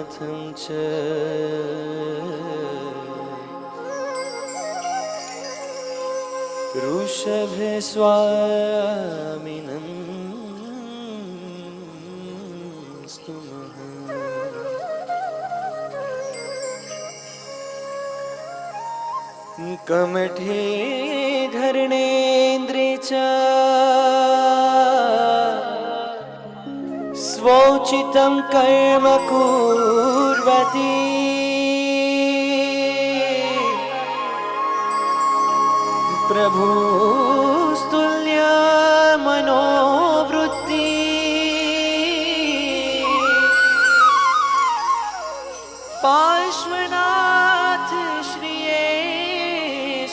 नाथं च ऋषभस्वामिनं स्तुमः। कमठे धरणेन्द्रे च स्वोचितं कर्म कुर्वती प्रभुस्तुल्य मनोवृत्ति पार्श्वनाथ श्रिये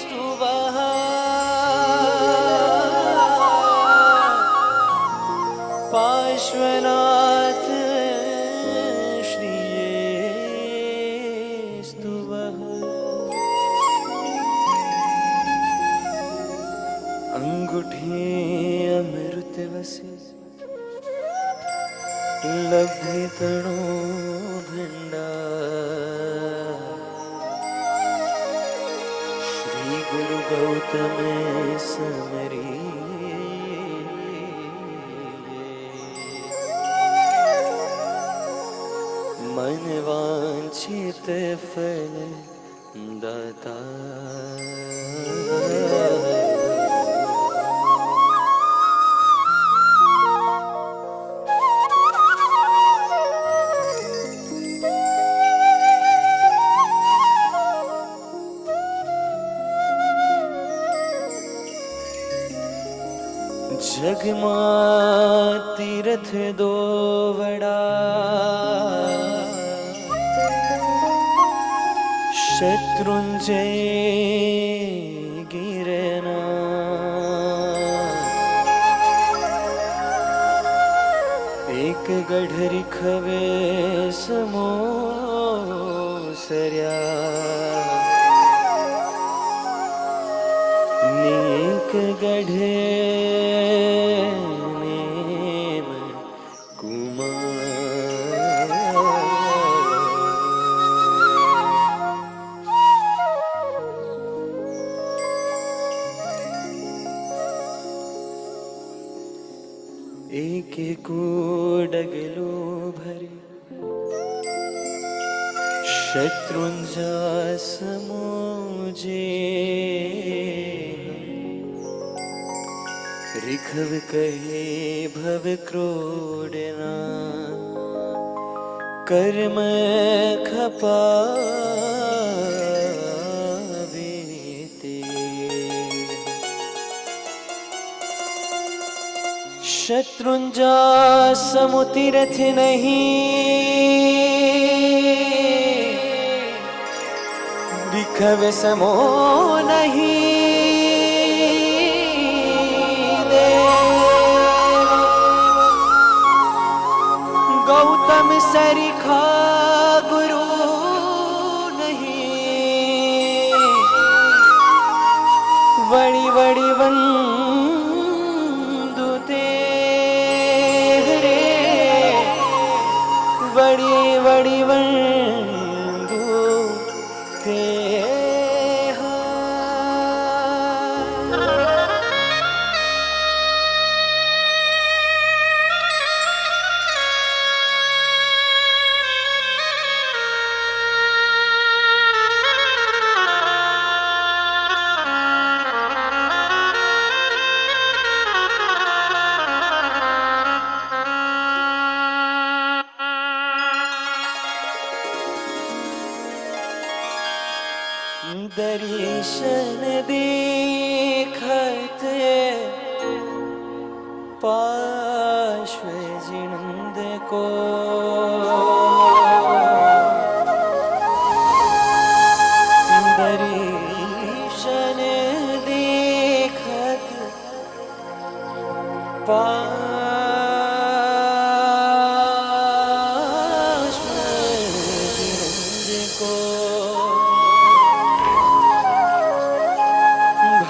स्तुवः। पार्श्वनाथ श्रिये स्तुवः। अंगूठे अमृतवसे लब्धे तणो भंडार श्री गुरु गौतम समरी मन वांछित फल दाता। जगमा तीरथ दो वड़ा शत्रुंजय गिरना एक गढ़री खवे समो सरया नेक गढ़े नेम कुमार। एक को डगलो भरे शत्रुंजा समोजे रिखव कहे भव क्रोडना कर्म खपावेते। शत्रुंजा समुतीरथ नहीं रिखव समो नहीं गौतम सरिखा गुरु नहीं बड़ी बड़ी वंदुते रे बड़ी बड़ी वंदुते। दर्शन देखत पार्श्व जिनंद को दर्शन देखत पार्श्व जिनंद को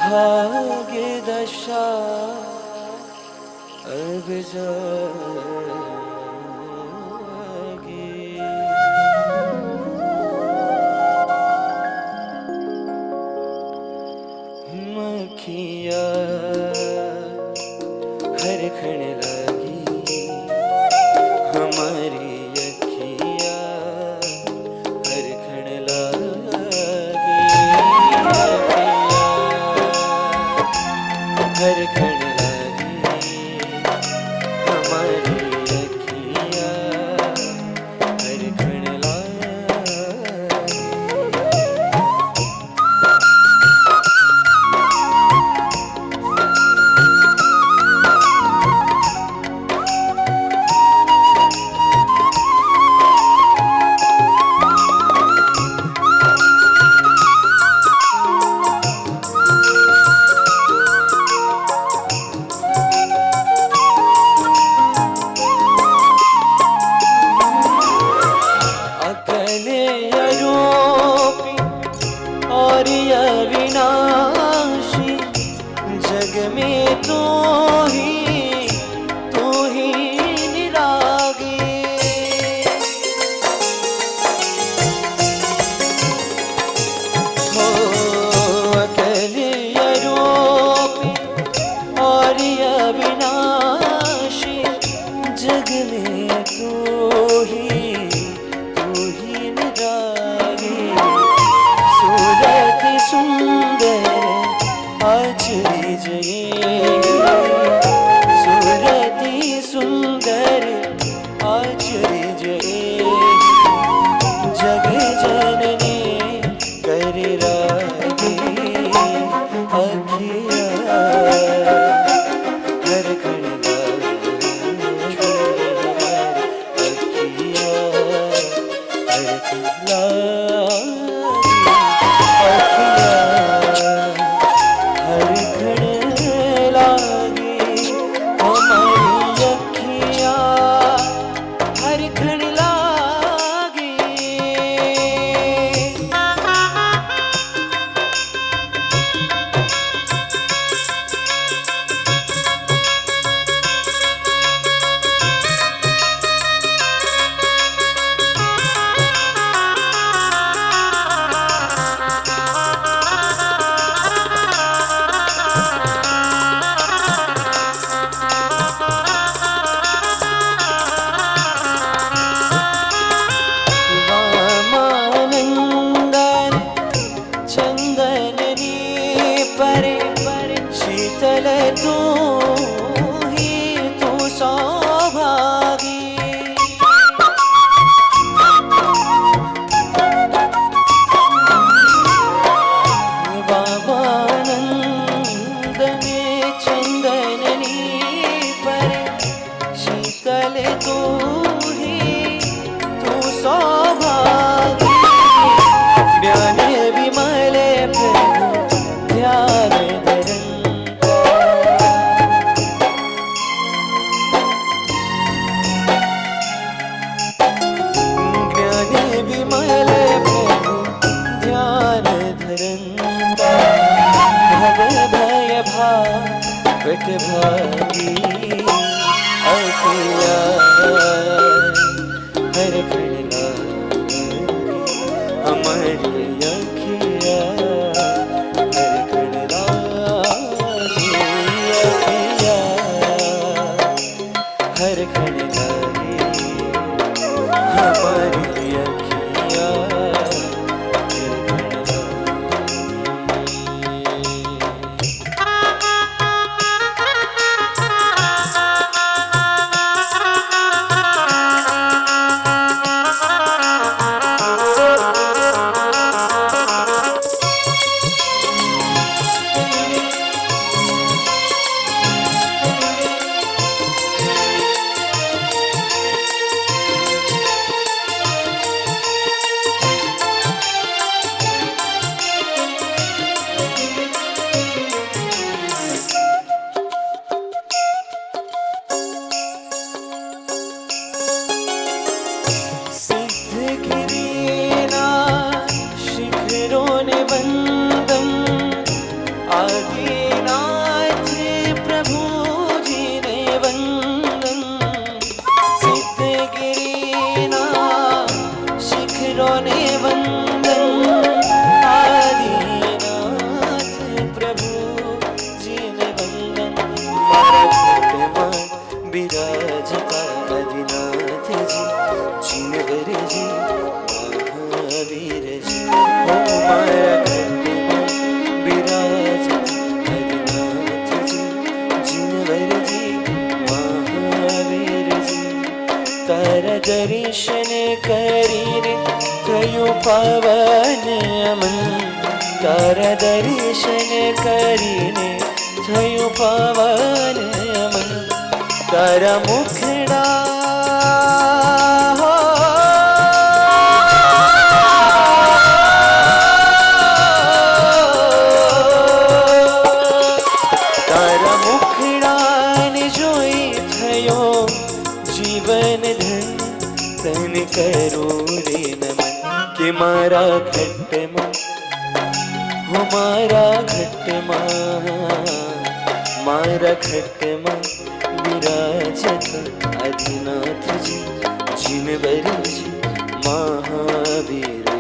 भाग्य दशा अब जागे। अकलयरूपी और अविनाशी, जग में तू ही निरागी। हो अकलयरूपी और अविनाशी, जग में तू ही निरागी। सूरत सुंदर अचरज, सूरति सुंदर अचरज, जग जननी कर रागी। अखिया हर खण लागी, अखिया हर खण लागी, अखिया हर खण लागी। हमारी अखिया हर खण लागी। वामानंदन चंदननी परे, शीतल तू ही तू सौभागी। वामानंदन चंदननी परे, शीतल तू ही तू सौभागी। ज्ञान विमल प्रभु ध्यान धरंता, ज्ञान विमल प्रभु ध्यान धरंता। भव भय भाट भागी, अखिया हर खण लागी। हमारी अखिया हर खण लागी, अखिया हर खण लागी। हमारी अखिया हर खण वंदन आदिनाथ प्रभु जी ने वंदन। सिद्धगिरिनाथ शिखरों ने वंदन आदिनाथ प्रभु जी ने वंदन। मारा घटमान विराजता आदिनाथ जी जिनवर जी महावीर जी। हो मारा घटमान विराज आदिनाथ जी जिनवर जी महावीर जी। तारा दर्शन करीने थयो पावन अमन। तारा दर्शन करीने थयो पावन अमन। तारा मुखड़ा तारा मुखड़ा ने जोई थयो जीवन धन तन करो रे नमन। કે મારા ઘટમાં, હો મારા ઘટમાં, મારા ઘટમાં વિરાજત આદિનાથજી, જીનવરજી મહાવીરજી.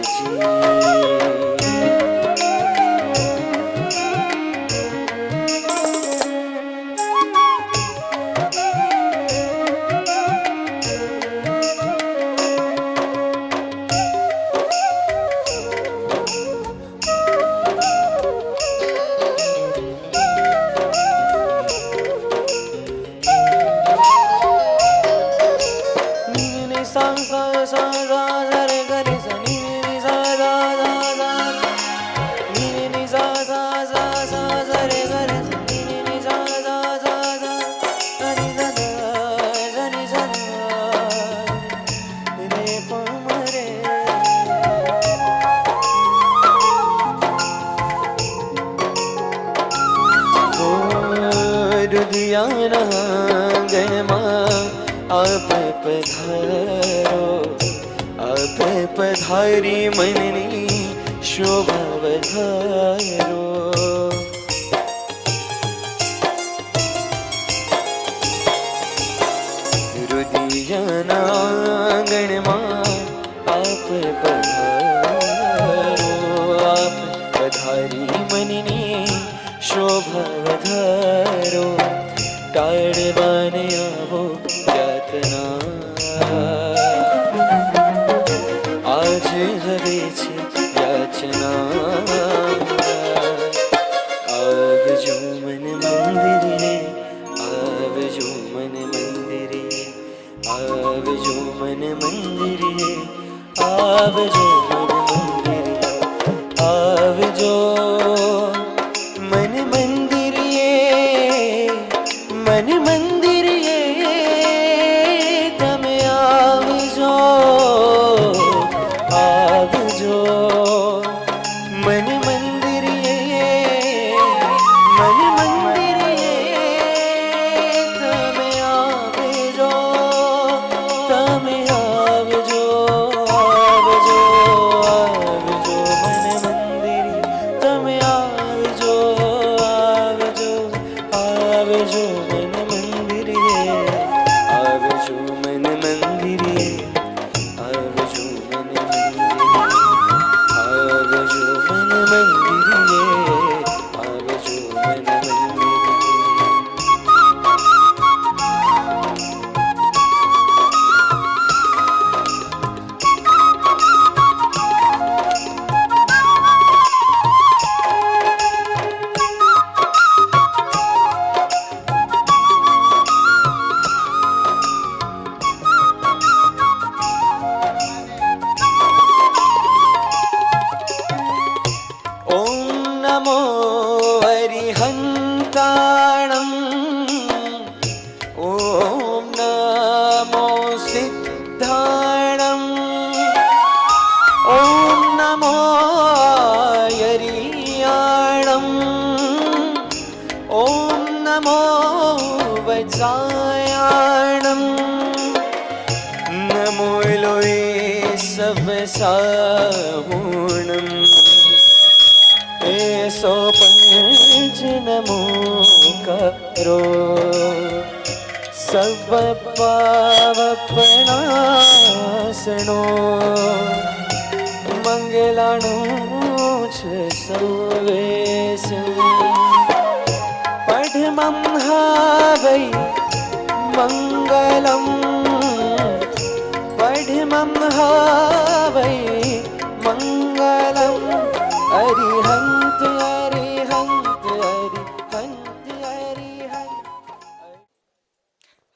ગણમાં આપ પધારો, આપ પધારી મનની શોભા વધારો. રુદિયાના આંગણમાં આપ પધારો, આપ પધારી મનની શોભા વધારો. ટાળવાને આવો યાતના, આજ હવે છે યાચના. આવજો મન મંદિરે, આવજો મન મંદિરે, આવજો મન મંદિરે, આવજો મન મંદિરે, આવજો મન મંદિરે, મન મંદિરે તમે આવજો, આવજો મન મંદિરે, મન મંદિરે તમે આવજો, તમે આવજો, આવજો, આવજો મન મંદિરે તમે આવજો, આવજો, આવજો મન મંદિરે, આવજો મન મંદિરે, આવજો મન મંદિરે, આવજો મન મંદિરે, આવજો મન મંદિરે. નમો હરિહંતાણં, ઓમ નમો સિદ્ધાણં, ઓમ નમો યરિયાણં, ઓમ નમો વજ્રાયાણં, નમો લોય સબ સાહુણં, એસો પંચ નમો કરો, સર્વ પાવપનાશનો, મંગલાણું છે સર્વેષ. પઢમં હાવૈ મંગલમ, પઢમં હાવૈ મંગલમ. હરિહંત હરિહંત હરિહંત હરિહંત.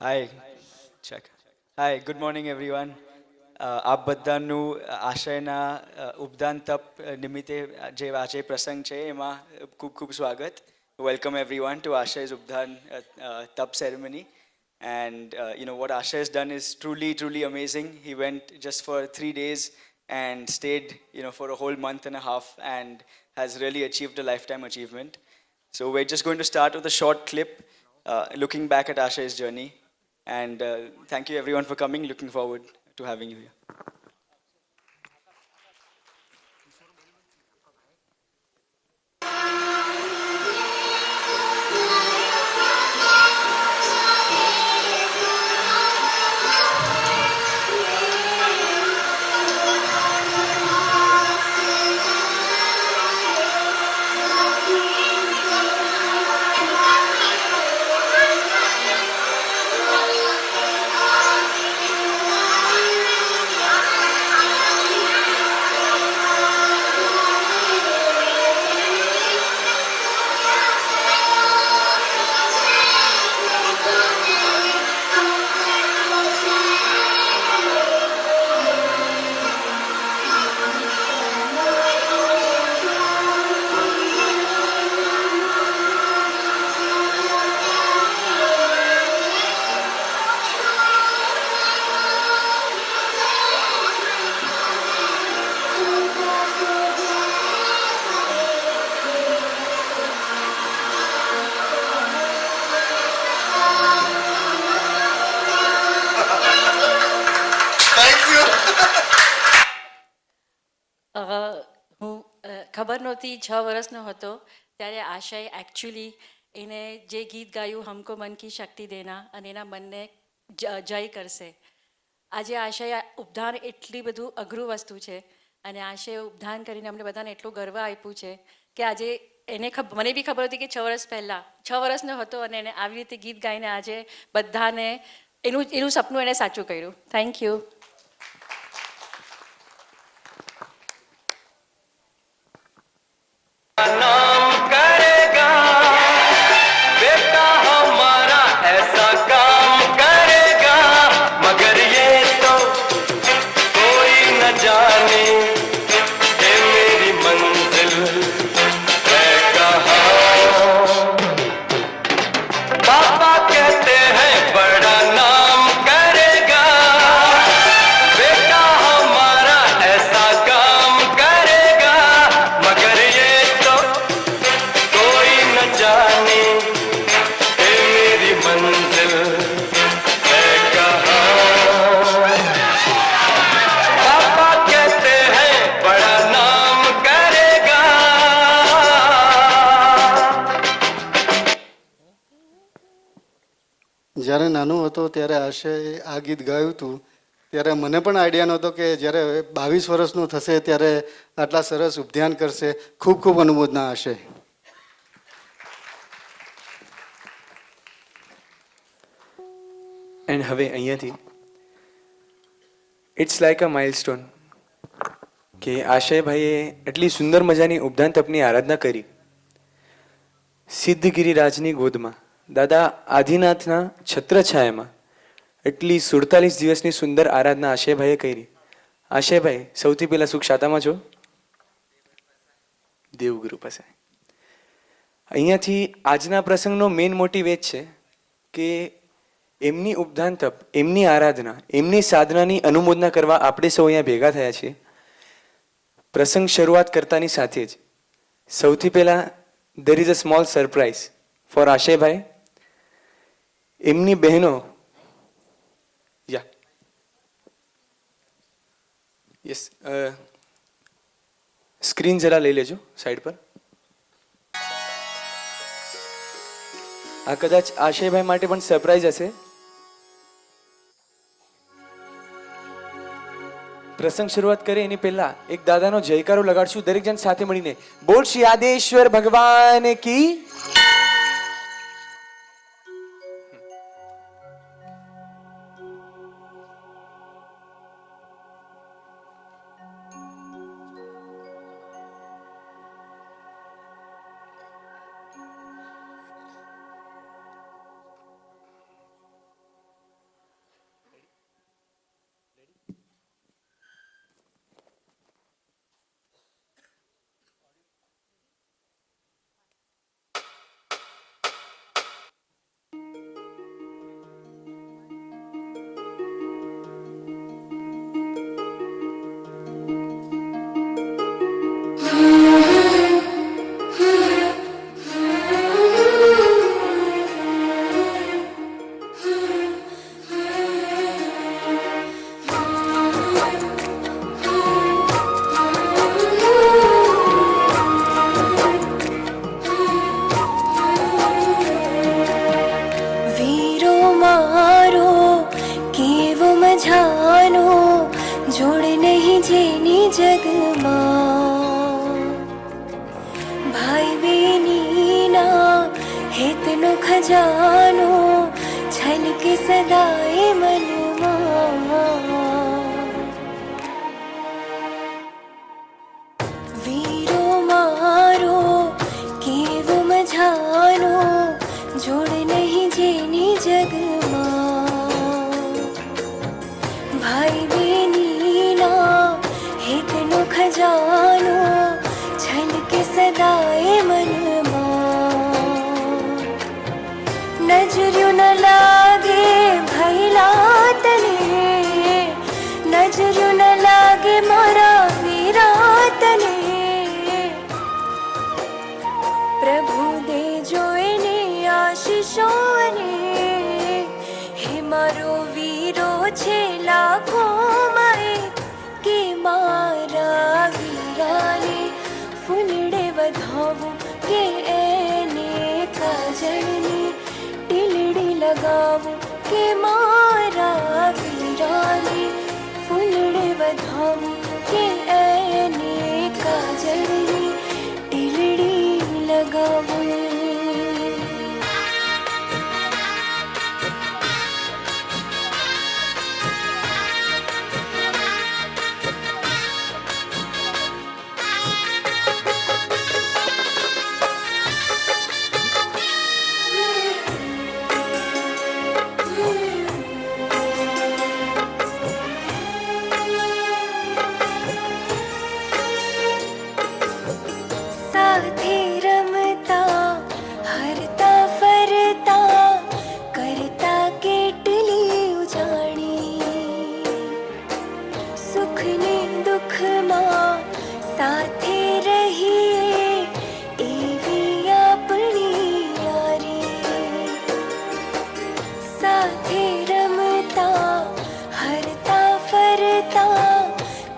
હાય ચેક. હાય, ગુડ મોર્નિંગ એવરીવન. આપ બધાનું આશયના ઉપદાન તપ નિમિત્તે જે આજે પ્રસંગ છે એમાં ખૂબ ખૂબ સ્વાગત. Welcome everyone to Ashay's Ubdhan Tap ceremony. And what Ashay has done is truly amazing. He went just for 3 days and stayed for a whole month and a half and has really achieved a lifetime achievement. So we're just going to start with a short clip looking back at Ashay's journey. And thank you everyone for coming. Looking forward to having you here. હું ખબર નહોતી 6 વર્ષનો હતો ત્યારે આશય actually એને જે ગીત ગાયું હમકો મન કી શક્તિ દેના અને એના મનને જય કરશે. આજે આશય ઉપધાન એટલી બધું અઘરું વસ્તુ છે અને આશય ઉપધાન કરીને અમને બધાને એટલું ગર્વ આપ્યું છે કે આજે એને મને બી ખબર હતી કે 6 વર્ષ પહેલાં 6 વર્ષનો હતો અને એને આવી રીતે ગીત ગાઈને આજે બધાને એનું સપનું એને સાચું કર્યું. Thank you. नाम करेगा बेटा हमारा ऐसा काम करेगा मगर ये तो कोई न जाने ये मेरी मंजिल है कहाँ. पापा कहते हैं बड़ा नाम करेगा बेटा हमारा ऐसा काम करेगा मगर ये कोई न जाने ये मेरी मंजिल है कहाँ. पापा कहते हैं बड़ा नाम करेगा. જ્યારે નાનો હતો ત્યારે આશય આ ગીત ગાયું હતું ત્યારે મને પણ આઈડિયા નહોતો કે જ્યારે 22 વર્ષનો થશે ત્યારે આટલા સરસ ઉપધ્યાન કરશે. ખૂબ ખૂબ અનુમોદના આશય. એન્ડ હવે અહીંયાથી ઇટ્સ લાઈક અ માઇલસ્ટોન કે આશયભાઈએ એટલી સુંદર મજાની ઉપધાન તપની આરાધના કરી. સિદ્ધગિરિરાજની ગોદમાં દાદા આદિનાથના છત્રછાયામાં એટલી 47 દિવસની સુંદર આરાધના આશયભાઈએ કરી. આશયભાઈ સૌથી પહેલાં સુખ શાતામાં છો? દેવગુરુ પાસે. અહીંયાથી આજના પ્રસંગનો મેઇન મોટિવ એ જ છે કે એમની ઉપધાન તપ, એમની આરાધના, એમની સાધનાની અનુમોદના કરવા આપણે સૌ અહીંયા ભેગા થયા છીએ. પ્રસંગ શરૂઆત કરતાની સાથે જ સૌથી પહેલાં there is a small surprise for આશયભાઈ. એમની બહેનો યસ સ્ક્રીન જરા લઈ લેજો સાઈડ પર. આ કદાચ આશયભાઈ માટે પણ સરપ્રાઈઝ હશે. પ્રસંગ શરૂઆત કરે એની પહેલા એક દાદાનો જયકારો લગાડશું દરેક જણ સાથે મળીને. બોલ શ્રી આદેશ્વર ભગવાન કી. खजानो छलके सदाए मनमा वीरो मारो केव मझानो जोड़ नहीं जेनी जगमा भाई बेनी ना हेतनो खजानो छलके सदाए मनमा नजरियों न लागे भैला तने नजरियों न लागे मारा वीरा तने प्रभु दे जो એને આશીષો ને હે મારો વીરો છે લાખો માં કે મારા વીરા લગાવું કે મારા વીરાને ફૂલડે વધાવું કે એને કાજળની ટીલડી લગાવું. સાથે રમતા હરતા ફરતા કરતા કેટલી ઉજાણી સુખને દુઃખમાં સાથે રહીએ એવી આપણી યારી. સાથે રમતા હરતા ફરતા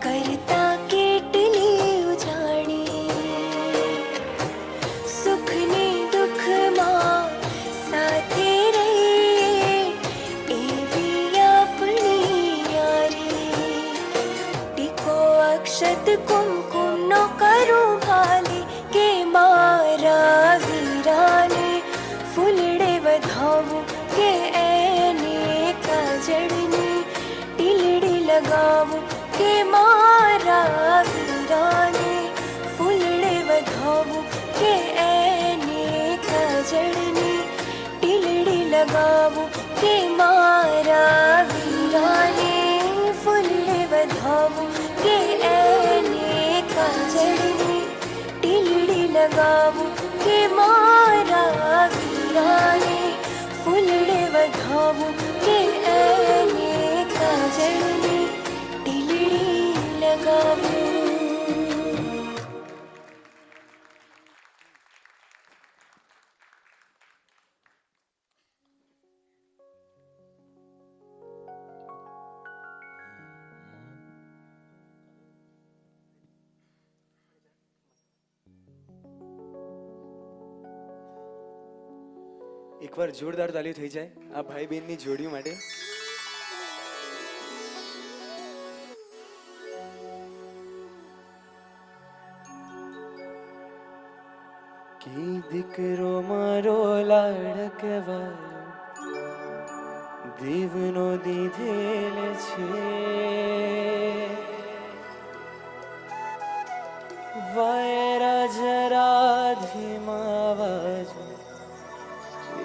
કરતા કેટલી ઉજાણી સુખને દુઃખમાં સાથે રહીએ એવી આપણી યારી. ટીકો અક્ષત કુમકુમનો કરું ભાલી કે મારા વીરાને ફૂલડે વધાવું કે એને કાજળની ટીલડી લગાવું કે મારા વીરાને ફૂલડે વધાવું કે એને કાજળની ટીલડી લગાવું કે મારા વીરાને ફૂલડે વધાવું કે એને કાજળની ટીલડી લગાવું કે મારા વીરાને ફૂલડે વધાવું કે એને કાજળની ટીલડી લગાવું. એકવાર જોરદાર તાલી થઈ જાય આ ભાઈ બહેનની જોડીઓ માટે. કે દીકરો મારો લાડકવાયો દેવનો દીધેલ છે વાયરા જરા ધીમા વાજો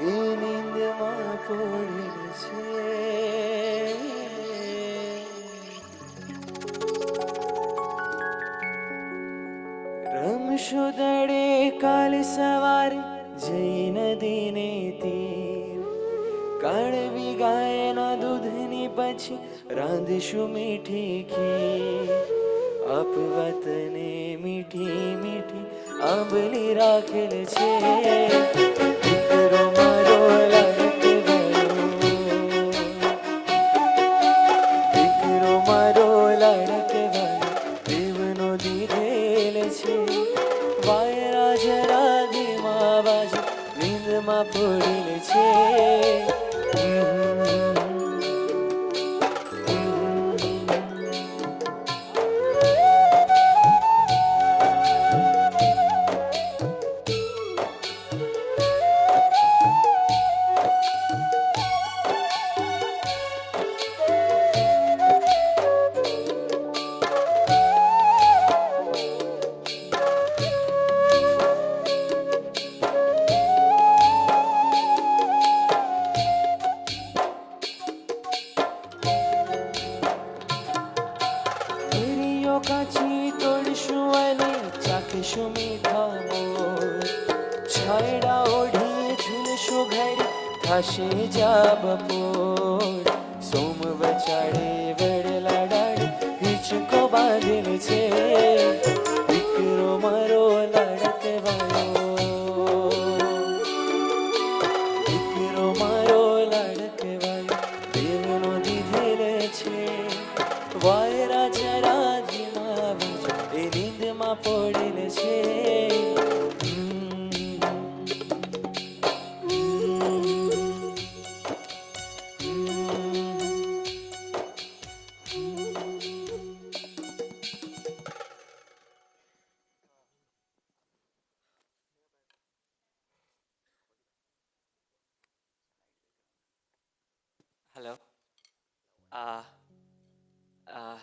એ નીંદમાં પડેલ છે. રમશો દડે કાલ સવારે જઈ નદીને તીર કાળવી ગાયના દૂધની પછી રાંધશું મીઠી ખીર આપ વતને મીઠી મીઠી આંબલી રાખેલ છે. દીકરો મારો લાડકવાયો દીકરો મારો લાડકવાયો દેવનો દીધેલ છે વાયરા જરા ધીમા બાજુ નીંદમાં પડેલ છે. કાચી તોડશું અને ચાખીશું મીઠા મોર છાયડા ઓઢી ઝૂલશું ઘર થશે જા બપોર સોમ વચાડે વડલા ડાળે હિચકો બાંધેલ છે દીકરો મારો લાડકવાયો દીકરો મારો લાડકવાયો દેવનો દીધેલ છે વાયરા જરા ધીમા વાજો એ નીંદમાં પડેલ છે. Hello.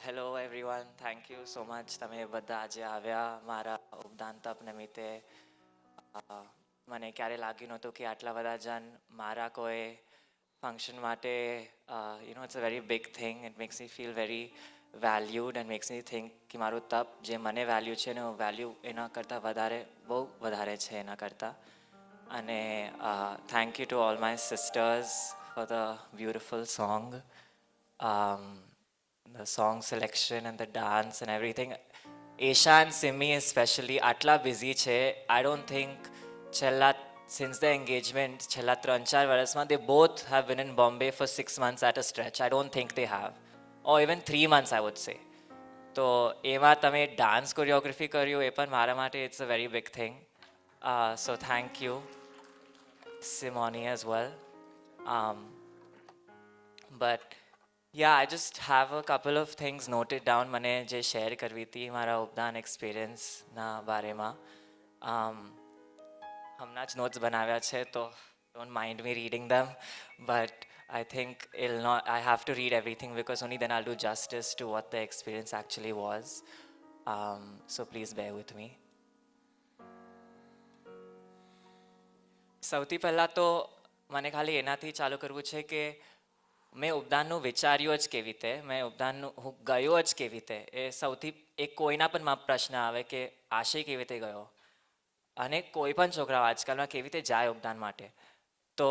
Hello everyone, thank you so much. તમે બધા આજે આવ્યા મારા ઉપદાન તપ નિમિત્તે. મને ક્યારે લાગ્યું નહોતું કે આટલા બધા જણ મારા કોઈ ફંક્શન માટે it's a very big thing. It makes me feel very valued and makes me think કે મારું તપ જે મને વેલ્યુ છે ને વેલ્યુ એના કરતાં વધારે બહુ વધારે છે એના કરતાં. અને thank you to all my sister's for the beautiful song. The song selection and the dance and everything. Isha and Simi especially આટલા busy છે. I don't think છેલ્લા since the engagement છેલ્લા 3-4 વર્ષમાં they both have been in Bombay for 6 months at a stretch. I don't think they have, or even 3 months I would say. તો એમાં તમે dance choreography કર્યું એ પણ મારા માટે it's a very big thing. So thank you Simone as well. But yeah, I just have a couple of things noted down મને જે share કરવી હતી મારા ઉપદાન એક્સપિરિયન્સના બારેમાં. હમણાં જ નોટ્સ બનાવ્યા છે તો don't mind me reading them, but I think I have to read everything because only then I'll do justice to what the experience actually was. So please bear with me. સૌથી પહેલાં તો મને ખાલી એનાથી ચાલુ કરવું છે કે મેં ઉપદાનનું વિચાર્યું જ કેવી રીતે, મેં ઉપદાનનું હું ગયો જ કેવી રીતે. એ સૌથી એક કોઈના પણ પ્રશ્ન આવે કે આશય કેવી રીતે ગયો, અને કોઈ પણ છોકરાઓ આજકાલમાં કેવી રીતે જાય ઉપદાન માટે. તો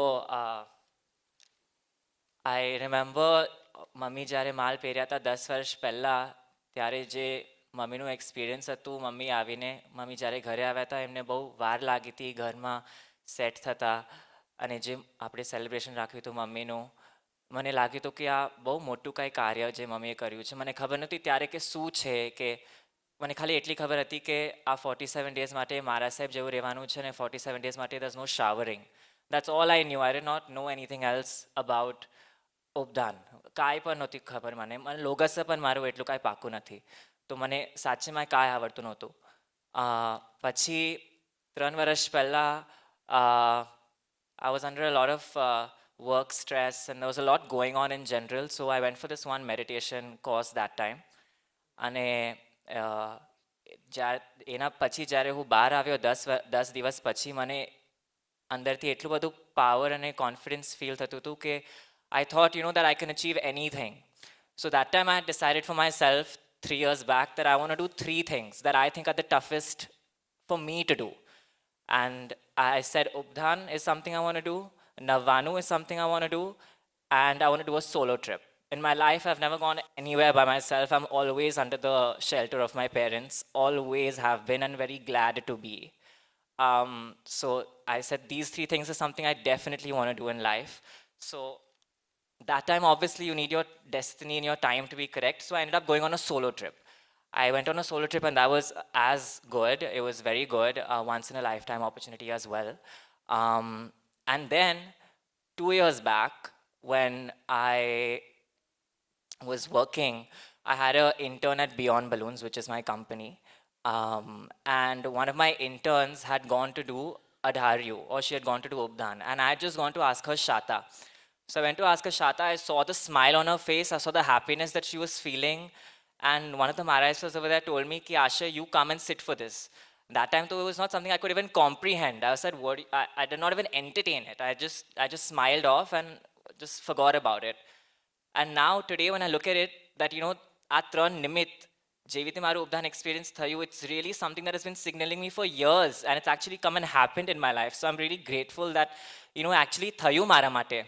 આઈ રિમેમ્બર મમ્મી જ્યારે માલ પહેર્યા હતા 10 વર્ષ પહેલાં, ત્યારે જે મમ્મીનું એક્સપિરિયન્સ હતું, મમ્મી આવીને મમ્મી જ્યારે ઘરે આવ્યા હતા એમને બહુ વાર લાગી હતી ઘરમાં સેટ થતાં. અને જે આપણે સેલિબ્રેશન રાખ્યું હતું મમ્મીનું, મને લાગ્યું હતું કે આ બહુ મોટું કાંઈ કાર્ય જે મમ્મીએ કર્યું છે. મને ખબર નહોતી ત્યારે કે શું છે, કે મને ખાલી એટલી ખબર હતી કે આ 47 ડેઝ માટે મારા સાહેબ જેવું રહેવાનું છે ને 47 ડેઝ માટે there's no showering. That's all I knew. I did not know anything else about ઉપદાન. કાંઈ પણ નહોતી ખબર મને લોગસે પણ મારું એટલું કાંઈ પાકું નથી. તો મને સાચેમાં કાંઈ આવડતું નહોતું. પછી 3 વર્ષ પહેલાં I was under a lot of work stress and there was a lot going on in general, so I went for this one meditation course that time. અને એના પછી જ્યારે હું બહાર આવ્યો 10 દિવસ પછી મને અંદરથી એટલું બધું પાવર અને કોન્ફિડન્સ ફીલ થતું હતું કે I thought that I can achieve anything. So that time I had decided for myself 3 years back that I want to do 3 things that I think are the toughest for me to do. And I said Updhan is something I want to do, Navanu is something I want to do, and I want to do a solo trip. In my life, I've never gone anywhere by myself. I'm always under the shelter of my parents, always have been, and very glad to be. So I said these 3 things are something I definitely want to do in life. So that time, obviously, you need your destiny and your time to be correct. So I ended up going on a solo trip. I went on a solo trip and that was as good. It was very good, once in a lifetime opportunity as well. And then 2 years back, when I was working, I had an intern at Beyond Balloons, which is my company. And one of my interns had gone to do Adharyu, or she had gone to do Updhan. And I had just gone to ask her Shata. So I went to ask her Shata. I saw the smile on her face. I saw the happiness that she was feeling. And one of the Maharashtas over there told me, ki, Asha, you come and sit for this. That time, though, it was not something I could even comprehend. I said, what? I did not even entertain it. I just smiled off and just forgot about it. And now, today, when I look at it, that, આ 3 નિમિત્ત જેવી રીતે મારું ઉપદાન experience થયું, it's really something that has been signaling me for years, and it's actually come and happened in my life. So I'm really grateful that, actually થયું મારા માટે.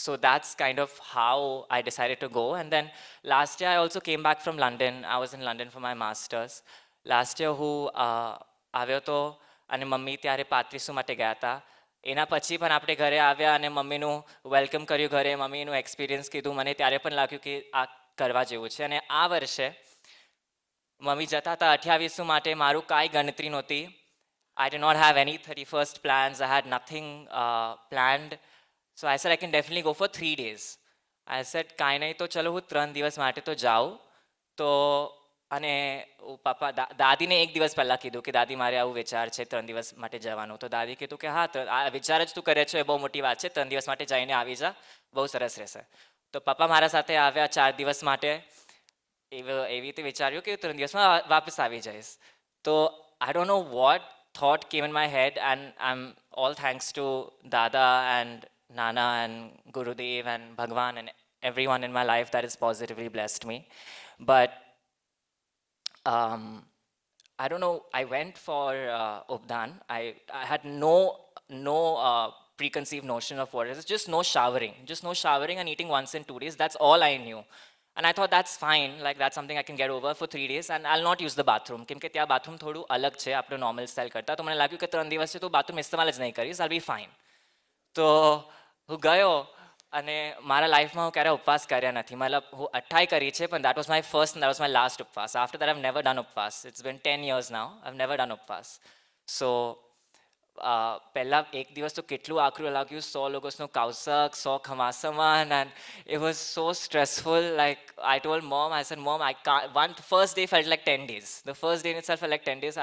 So that's kind of how I decided to go. And then last year I also came back from London. I was in London for my masters. Last year હું આવ્યો હતો અને mummy ત્યારે 35 માટે ગયા હતા. એના પછી પણ આપણે ઘરે આવ્યા અને મમ્મીનું વેલકમ કર્યું ઘરે, મમ્મીનું એક્સપિરિયન્સ કીધું. મને ત્યારે પણ લાગ્યું કે આ કરવા જેવું છે. અને આ વર્ષે મમ્મી જતા હતા 28 માટે, મારું કાંઈ ગણતરી નહોતી. I did not have any 31st plans. I had nothing planned. So I said I can definitely go for 3 days. I said કાંઈ નહીં, તો ચલો હું 3 દિવસ માટે તો જાઉં. તો અને પપ્પા દાદીને એક દિવસ પહેલાં કીધું કે દાદી મારે આવું વિચાર છે 3 દિવસ માટે જવાનું. તો દાદી કીધું કે હા આ વિચાર જ તું કરે છે એ બહુ મોટી વાત છે, 3 દિવસ માટે જઈને આવી જા, બહુ સરસ રહેશે. તો પપ્પા મારા સાથે આવ્યા 4 દિવસ માટે. એવી રીતે વિચાર્યું કે 3 દિવસમાં વાપસ આવી જઈશ. તો I don't know what thought came in my head, and I'm all thanks to Dada and Nana and Gurudev and Bhagwan and everyone in my life that has positively blessed me. But I don't know. I went for Updan. I had no preconceived notion of what it is. Just no showering and eating once in 2 days. That's all I knew. And I thought that's fine. Like that's something I can get over for 3 days, and I'll not use the bathroom. કેમ કે ત્યાં bathroom થોડું અલગ છે આપણો normal style કરતાં. તો મને લાગ્યું કે 3 દિવસ છે તો bathroom ઇસ્તેમાલ જ નહીં કરીશ. I'll be fine. તો હું ગયો અને મારા લાઈફમાં હું ક્યારે ઉપવાસ કર્યા નથી. મતલબ હું 28 કરી છે, પણ that was my first and that was my last ઉપવાસ. After that I've never done ઉપવાસ. It's been 10 years now. I've never done ઉપવાસ. So પહેલાં એક દિવસ તો કેટલું આકરું લાગ્યું, 100 લોકોનો કૌશક, 100 ખમાસમન, and it was so stressful. Like I told mom, I said, Mom, I can't. First day felt like 10 days. The first day in itself felt like 10 days.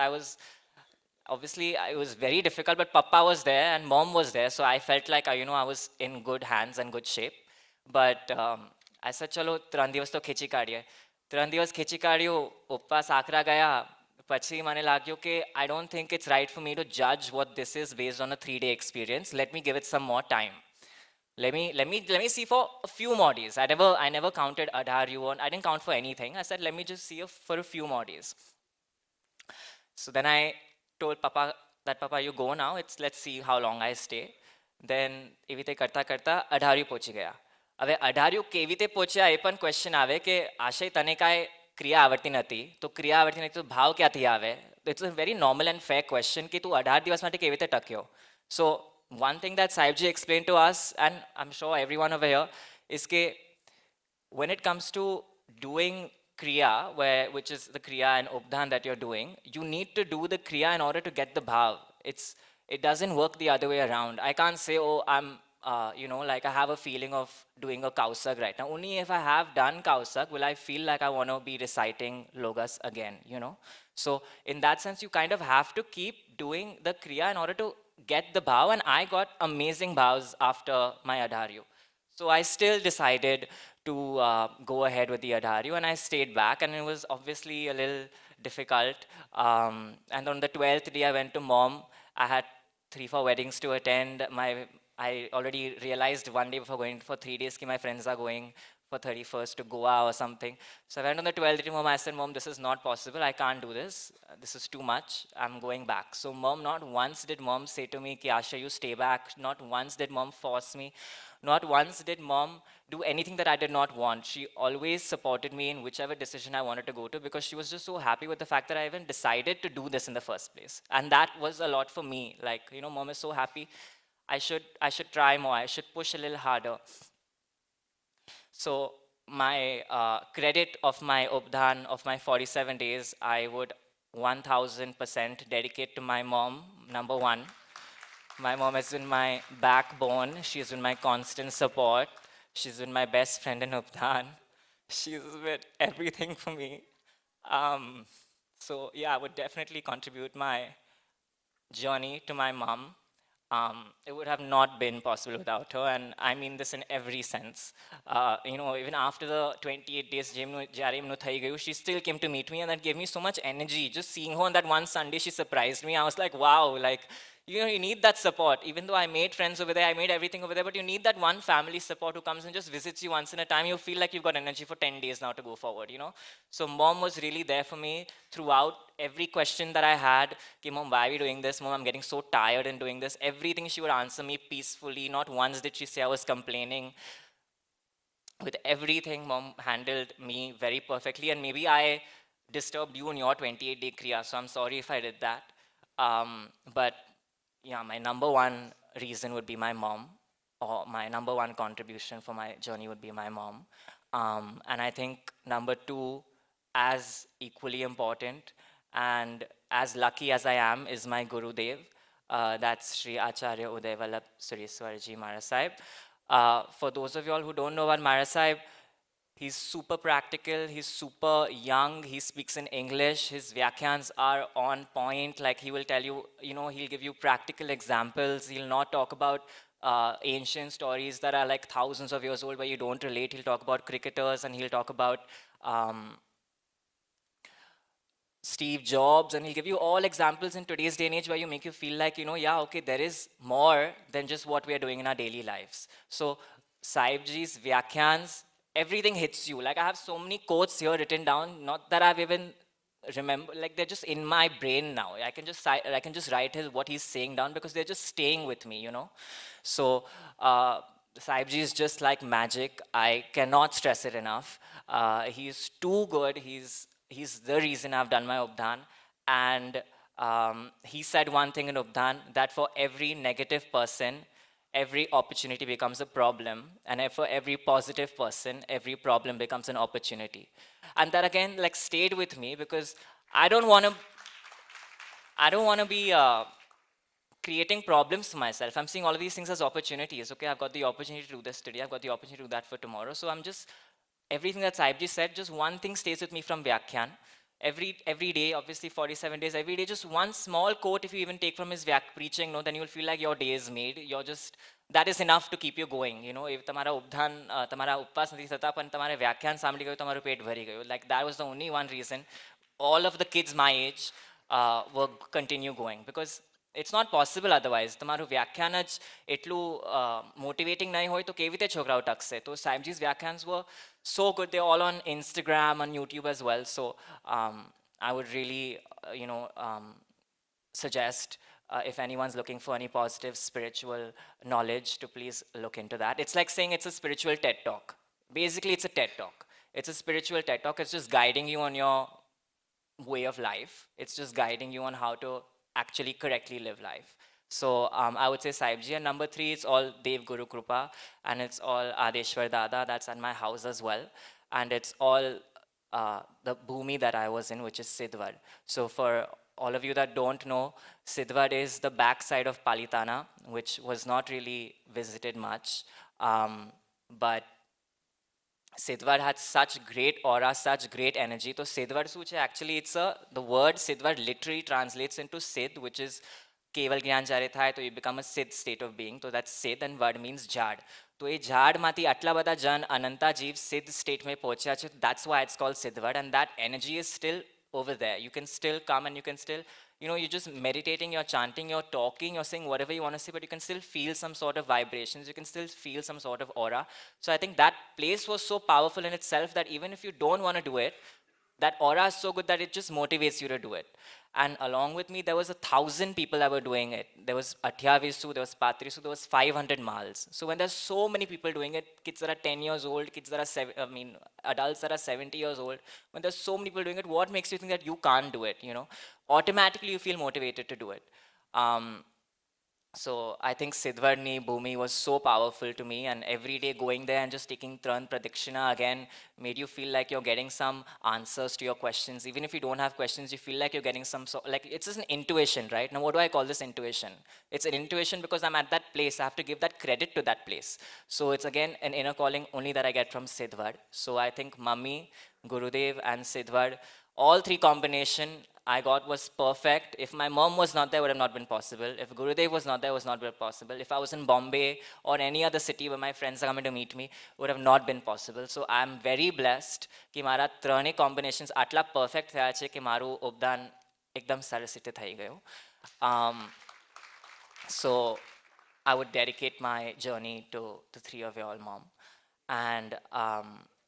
Obviously it was very difficult, but Papa was there and Mom was there, so I felt like I was in good hands and good shape. But I said, ચલો 3 દિવસ તો ખેંચી કાઢીએ. 3 દિવસ ખેંચી કાઢ્યું, ઉપવાસ આકરા ગયા. પછી મને લાગ્યું કે I don't think it's right for me to judge what this is based on a 3-day experience. Let me give it some more time. Let me see for a few more days. I never counted Adharyu, on I didn't count for anything. I said, let me just see for a few more days. So then I told Papa that, Papa, you go now. Let's see how long I stay. Then એવી રીતે કરતાં કરતાં અઢાર્યુ પહોંચી ગયા. હવે અઢાર્યુ કેવી રીતે પહોંચ્યા એ પણ ક્વેશ્ચન આવે કે આશય તને કાંઈ ક્રિયા આવડતી નથી, તો ક્રિયા આવડતી નથી તો ભાવ ક્યાંથી આવે? It's a very normal and fair question કે તું 18 દિવસ માટે કેવી રીતે ટક્યો. સો one thing that Sahibji explained to us, and I'm sure everyone over here, is કે when it comes to doing kriya, which is the kriya and updhan that you're doing, you need to do the kriya in order to get the bhav. It doesn't work the other way around. I can't say, oh, I'm like I have a feeling of doing a kausak right now. Only if I have done kausak will I feel like I want to be reciting logas again, So in that sense, you kind of have to keep doing the kriya in order to get the bhav, and I got amazing bhavs after my Adharyu. So I still decided to go ahead with the Adharyu, and I stayed back, and it was obviously a little difficult. And on the 12th day, I went to Mom. I had 3-4 weddings to attend. I already realized one day before going for 3 days that my friends are going for 31st to Goa or something. So I went on the 12th day to Mom. I said, Mom, this is not possible. I can't do this. This is too much. I'm going back. So Mom, not once did Mom say to me, Ki Asha, you stay back. Not once did Mom force me. Not once did Mom do anything that I did not want. She always supported me in whichever decision I wanted to go to, because she was just so happy with the fact that I even decided to do this in the first place. And that was a lot for me. Like, Mom is so happy. I should try more. I should push a little harder. So my credit of my updhan of my 47 days, I would 1000% dedicate to my mom, number one. My mom has been my backbone. She's been my constant support. She's been my best friend in updhan. She's been everything for me. So yeah, I would definitely contribute my journey to my mom. It would have not been possible without her, and I mean this in every sense. Even after the 28 days, she still came to meet me, and that gave me so much energy. Just seeing her on that one Sunday, she surprised me. I was like, wow, like, you need that support. Even though I made friends over there, I made everything over there, but you need that one family support who comes and just visits you once in a time. You feel like you've got energy for 10 days now to go forward, So Mom was really there for me throughout every question that I had. Ki, Mom, why are we doing this? Mom, I'm getting so tired in doing this. Everything she would answer me peacefully. Not once did she say I was complaining. With everything, Mom handled me very perfectly, and maybe I disturbed you in your 28-day kriya, so I'm sorry if I did that. But yeah, my number one reason would be my mom, or my number one contribution for my journey would be my mom. And I think number two, as equally important and as lucky as I am, is my Gurudev. That's Sri Acharya Uday Vallabh Suriswarji Maharaj Sahib. For those of you all who don't know about Maharaj Sahib, He's super practical, he's super young, he speaks in English, his vyakhyanas are on point, like he will tell you, you know, he'll give you practical examples, he'll not talk about ancient stories that are like thousands of years old where you don't relate, he'll talk about cricketers and he'll talk about Steve Jobs, and he'll give you all examples in today's day and age where you make you feel like, you know, yeah, okay, there is more than just what we are doing in our daily lives. So Sahibji's Vyakhyans, everything hits you. Like I have so many quotes here written down, not that I've even remember, like they're just in my brain now. I can just write what he's saying down because they're just staying with me, you know. So Sahibji is just like magic. I cannot stress it enough. He's too good. He's the reason I've done my Updhan. And he said one thing in Updhan, that for every negative person, every opportunity becomes a problem. And for every positive person, every problem becomes an opportunity. And that again, like stayed with me because I don't want to be creating problems for myself. I'm seeing all of these things as opportunities. Okay, I've got the opportunity to do this today. I've got the opportunity to do that for tomorrow. So I'm just, everything that Sahibji said, just one thing stays with me from Vyakhyan. Every day, obviously 47 days, every day, just one small quote, if you even take from his preaching, no, then you'll feel like your day is made. You're just, that is enough to keep you going. You know, if તમારા ઉપધાન તમારા ઉપવાસ નથી થતા પણ તમારે વ્યાખ્યાન સાંભળી ગયું તમારું પેટ ભરી ગયું. Like that was the only one reason all of the kids my age will continue going, because it's not possible otherwise. તમારું વ્યાખ્યાન જ એટલું મોટિવેટિંગ નહીં હોય તો કેવી રીતે છોકરાઓ ટકશે. તો સાહેબજી's વ્યાખ્યાન્સ were so good. They're all on Instagram and YouTube as well. So I would really, suggest if anyone's looking for any positive spiritual knowledge to please look into that. It's like saying it's a spiritual TED Talk. Basically, it's a TED Talk. It's a spiritual TED Talk. It's just guiding you on your way of life. It's just guiding you on how to actually correctly live life. So I would say Sahibji. And number 3, it's all Dev Guru Krupa, and it's all Adeshwar Dada, that's at my house as well. And it's all the bhumi that I was in, which is Sidwad. So for all of you that don't know, Sidwad is the backside of Palitana, which was not really visited much. But Sidwad had such great aura, such great energy. So Sidwad such actually, the word Sidwad literally translates into Sid, which is Keval Gyan Jare Thai, so you become a Sid state of being. So that's Sid, and Vad means Jad. So એ ઝાડમાંથી આટલા બધા જન અનંતા જીવ સિદ્ધ સ્ટેટમાં પહોંચ્યા છે. That's why it's called Sidwad, and that energy is still over there. You can still come and you can still, you're just meditating, you're chanting, you're talking, you're saying whatever you want to say, but you can still feel some sort of vibrations, you can still feel some sort of aura. So I think that place was so powerful in itself that even if you don't want to do it, that aura is so good that it just motivates you to do it. And along with me, there was 1,000 people that were doing it. There was Athyavisu, there was Patrisu, there was 500 mals. So when there's so many people doing it, kids that are 10 years old, kids that are, adults that are 70 years old, when there's so many people doing it, what makes you think that you can't do it, Automatically you feel motivated to do it. So I think Sidwadni Bhumi was so powerful to me, and every day going there and just taking Tran Pradikshina again made you feel like you're getting some answers to your questions. Even if you don't have questions, you feel like you're getting some sort, like it's just an intuition, right? Now what do I call this intuition? It's an intuition because I'm at that place. I have to give that credit to that place. So it's again an inner calling only that I get from Sidwad. So I think Mummy, Gurudev and Sidwad, all 3 combination I got was perfect. If my mom was not there, it would have not been possible. If Gurudev was not there, it was not been possible. If I was in Bombay or any other city where my friends are coming to meet me, it would have not been possible. So I'm very blessed कि मारा ત્રણે combinations આટલા perfect થયા છે કે મારું ઉપદાન એકદમ સરસ રીતે થઈ ગયું. So I would dedicate my journey to the 3 of you all, Mom. And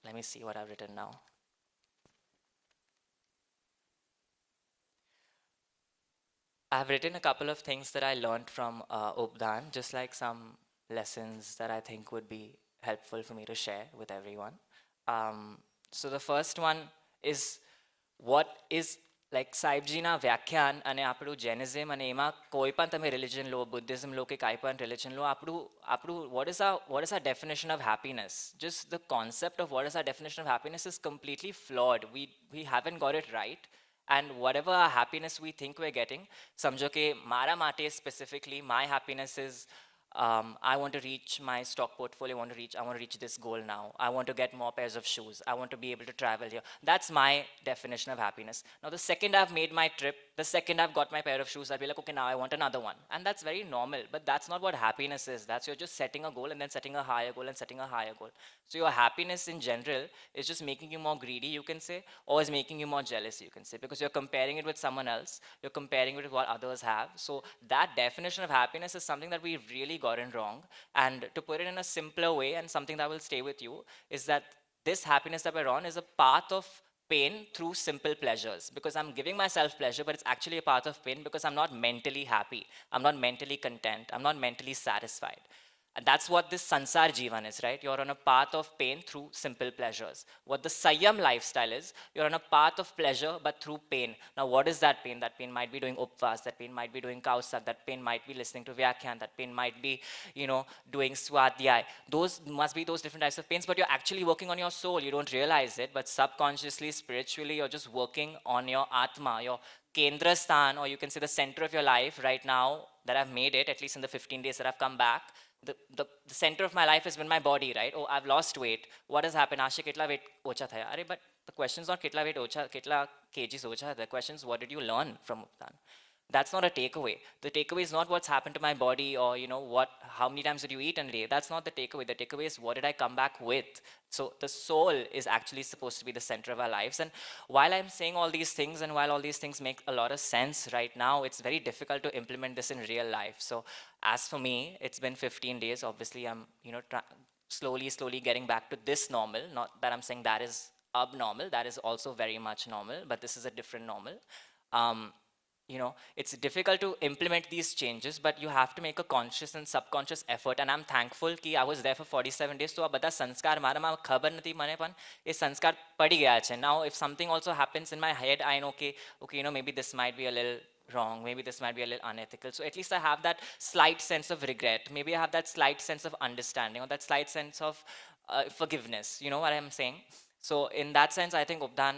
let me see what I've written now. I've written a couple of things that I learned from Updan, just like some lessons that I think would be helpful for me to share with everyone. So the first one is, what is like Sahibjina Vyakhyan અને આપણું Jainism અને એમાં કોઈ પણ તમે religion લો, Buddhism લો કે કાંઈ પણ religion લો, આપણું what is our definition of happiness? Just the concept of what is our definition of happiness is completely flawed. We haven't got it right. And whatever happiness we think we're getting, samjho ke mara mate specifically, my happiness is I want to reach my stock portfolio. I want to reach this goal now. I want to get more pairs of shoes. I want to be able to travel here. That's my definition of happiness. Now, the second I've made my trip, the second I've got my pair of shoes, I'll be like, okay, now I want another one. And that's very normal. But that's not what happiness is. That's you're just setting a goal and then setting a higher goal and setting a higher goal. So your happiness in general is just making you more greedy, you can say, or is making you more jealous, you can say, because you're comparing it with someone else. You're comparing it with what others have. So that definition of happiness is something that we've really gotten wrong. And to put it in a simpler way, and something that will stay with you, is that this happiness that we're on is a path of pain through simple pleasures, because I'm giving myself pleasure, but it's actually a path of pain because I'm not mentally happy. I'm not mentally content. I'm not mentally satisfied. And that's what this Sansar Jivan is, right? You're on a path of pain through simple pleasures. What the Sanyam lifestyle is, you're on a path of pleasure but through pain. Now, what is that pain? That pain might be doing upvas, that pain might be doing kausak, that pain might be listening to Vyakhyan, that pain might be, doing swadhyay. Those must be those different types of pains, but you're actually working on your soul. You don't realize it, but subconsciously, spiritually, you're just working on your Atma, your Kendra Sthan, or you can say the center of your life right now that I've made it, at least in the 15 days that I've come back. The center of my life has been my body, right? Oh, I've lost weight. What has happened? Ashe kitla weight ocha thaya. Are, but the question is not kitla weight ocha, kitla kgs ocha. The question is, what did you learn from Uptan? That's not a takeaway. The takeaway is not what's happened to my body or, how many times did you eat in a day. That's not the takeaway. The takeaway is, what did I come back with? So the soul is actually supposed to be the center of our lives. And while I'm saying all these things and while all these things make a lot of sense right now, it's very difficult to implement this in real life. So as for me, it's been 15 days. Obviously, I'm, slowly getting back to this normal. Not that I'm saying that is abnormal. That is also very much normal, but this is a different normal. It's difficult to implement these changes, but you have to make a conscious and subconscious effort. And I'm thankful that I was there for 47 days. So, બધા સંસ્કાર મારામાં ખબર નથી મને પણ એ સંસ્કાર પડી ગયા છે. Now, if something also happens in my head, I know, okay, maybe this might be a little wrong. Maybe this might be a little unethical. So at least I have that slight sense of regret. Maybe I have that slight sense of understanding or that slight sense of forgiveness. You know what I'm saying? So in that sense, I think Updan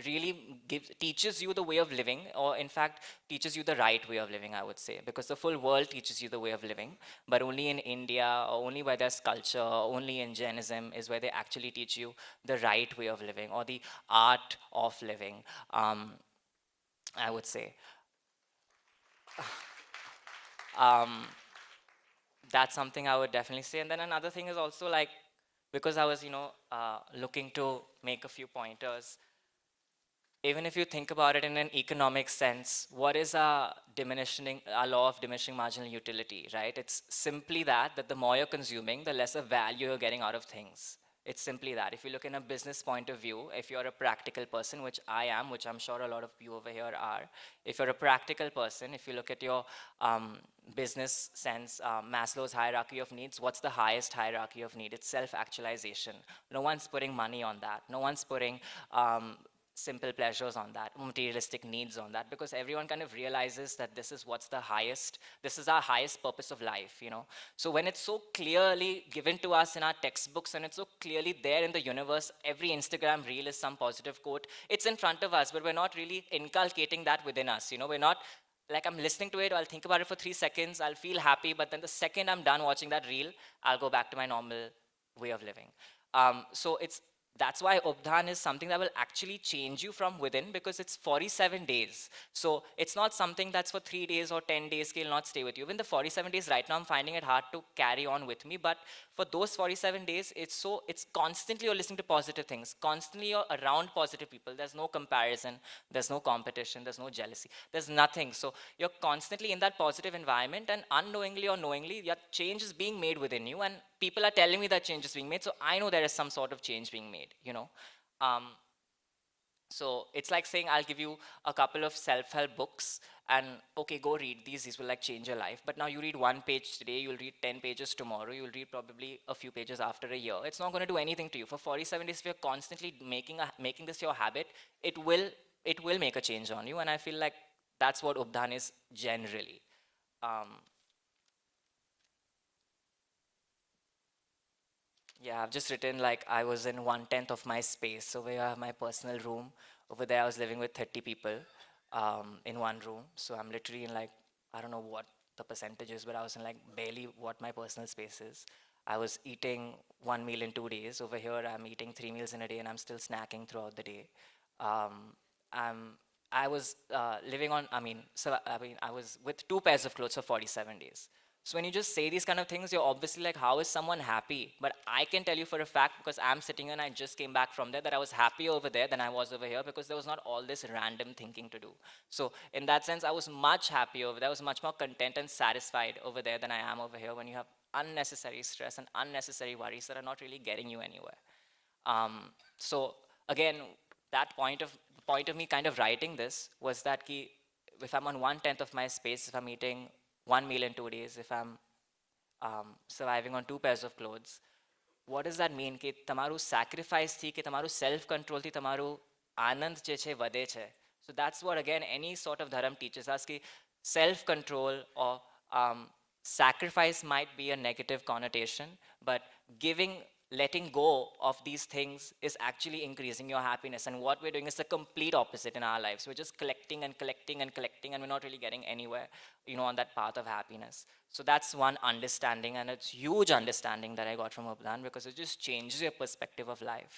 really teaches you the way of living, or in fact, teaches you the right way of living, I would say, because the full world teaches you the way of living, but only in India, or only where there's culture, only in Jainism is where they actually teach you the right way of living, or the art of living, I would say. That's something I would definitely say. And then another thing is also like, because I was, looking to make a few pointers, even if you think about it in an economic sense, what is our law of diminishing marginal utility, right? It's simply that the more you're consuming, the lesser value you're getting out of things. It's simply that. If you look in a business point of view, if you're a practical person, which I am, which I'm sure a lot of you over here are, if you're a practical person, if you look at your business sense, Maslow's hierarchy of needs, what's the highest hierarchy of need? It's self-actualization. No one's putting money on that. No one's putting simple pleasures on that, materialistic needs on that, because everyone kind of realizes that this is this is our highest purpose of life, So when it's so clearly given to us in our textbooks and it's so clearly there in the universe, every Instagram reel is some positive quote, it's in front of us, but we're not really inculcating that within us, We're not, like I'm listening to it, I'll think about it for 3 seconds, I'll feel happy, but then the second I'm done watching that reel, I'll go back to my normal way of living. So that's why Updhan is something that will actually change you from within, because it's 47 days. So it's not something that's for 3 days or 10 days, it'll not stay with you. Even the 47 days right now, I'm finding it hard to carry on with me. But for those 47 days, it's constantly you're listening to positive things. Constantly you're around positive people. There's no comparison. There's no competition. There's no jealousy. There's nothing. So you're constantly in that positive environment, and unknowingly or knowingly, your change is being made within you. And people are telling me that change is being made. So I know there is some sort of change being made, So it's like saying, I'll give you a couple of self-help books and, okay, go read these. These will like change your life. But now you read 1 page today, you'll read 10 pages tomorrow, you'll read probably a few pages after a year. It's not going to do anything to you. For 47 days, if you're constantly making this your habit, it will make a change on you. And I feel like that's what Updhan is generally. Yeah, I've just written like I was in 1/10 of my space. So we have my personal room. Over there, I was living with 30 people in one room. So I'm literally in like, I don't know what the percentages, but I was in like barely what my personal space is. I was eating 1 meal in 2 days. Over here, I'm eating 3 meals in a day, and I'm still snacking throughout the day. I was living on, I was with 2 pairs of clothes for 47 days. So when you just say these kind of things, you're obviously like, how is someone happy? But I can tell you for a fact, because I'm sitting here and I just came back from there, that I was happier over there than I was over here, because there was not all this random thinking to do. So in that sense, I was much happier over there. I was much more content and satisfied over there than I am over here, when you have unnecessary stress and unnecessary worries that are not really getting you anywhere. So again, that point of me kind of writing this was that if I'm on 1/10 of my space, if I'm eating 1 meal in 2 days, if I'm surviving on 2 pairs of clothes, what does that mean? કે તમારું sacrifice થી કે તમારું self control થી તમારું આનંદ જે છે વધે છે. So that's what again any sort of dharma teaches us, કે self control or sacrifice might be a negative connotation, but letting go of these things is actually increasing your happiness. And what we're doing is the complete opposite in our lives. We're just collecting and collecting and collecting, and we're not really getting anywhere, on that path of happiness. So that's one understanding, and it's huge understanding that I got from Updan, because it just changes your perspective of life.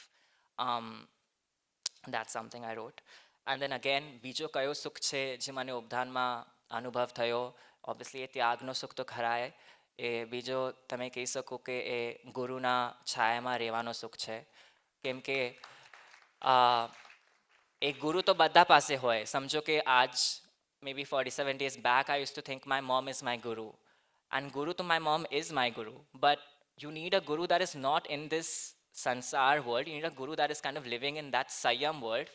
That's something I wrote. And then again, બીજો કયો સુખ છે જે મને ઉપધાનમાં અનુભવ થયો? Obviously એ ત્યાગનો સુખ તો ખરાય. એ બીજો તમે કહી શકો કે એ ગુરુના છાયામાં રહેવાનો સુખ છે. કેમ કે એક ગુરુ તો બધા પાસે હોય. સમજો કે આજ maybe 47 days back I used to think my mom is my guru, and guru to my mom is my guru, but you need a guru that is not in this sansar world. You need a guru that is kind of living in that Sayam world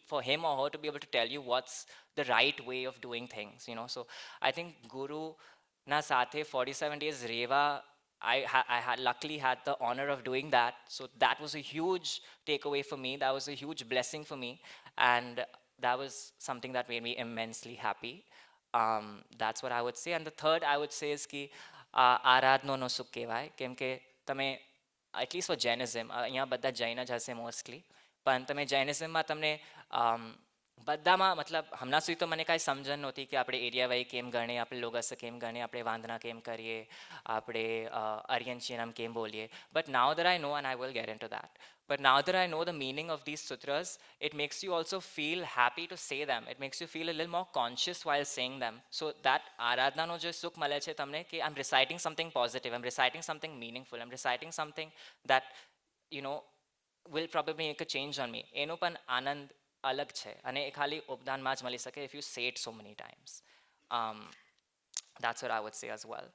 for him or her to be able to tell you what's the right way of doing things, So I think guru na sathe 47 days reva, I had luckily had the honor of doing that. So that was a huge takeaway for me. That was a huge blessing for me, and that was something that made me immensely happy. That's what I would say. And the third I would say is ki આરાધનો નો સુખ કહેવાય. કેમ કે તમે at least for Jainism, અહીંયા બધા જૈન જ હશે mostly, પણ તમે જૈનિઝમમાં તમને બધામાં મતલબ હમણાં સુધી તો મને કાંઈ સમજણ નહોતી કે આપણે એરિયા વાઇઝ કેમ ગણીએ, આપણે લોગસ કેમ ગણીએ, આપણે વાંદના કેમ કરીએ, આપણે આર્યન શિનમ કેમ બોલીએ. But now that I know, and I will get into that, but now that I know the meaning of these sutras, it makes you also feel happy to say them. It makes you feel a little more conscious while saying them. So that આરાધનાનો જે સુખ મળે છે તમને, કે I'm reciting something positive, I'm reciting something meaningful, I'm reciting something that will probably make a change on me. એનો પણ આનંદ અલગ છે, અને એ ખાલી ઉપદાનમાં જ મળી શકે if you say it so many times. That's what I would say as well.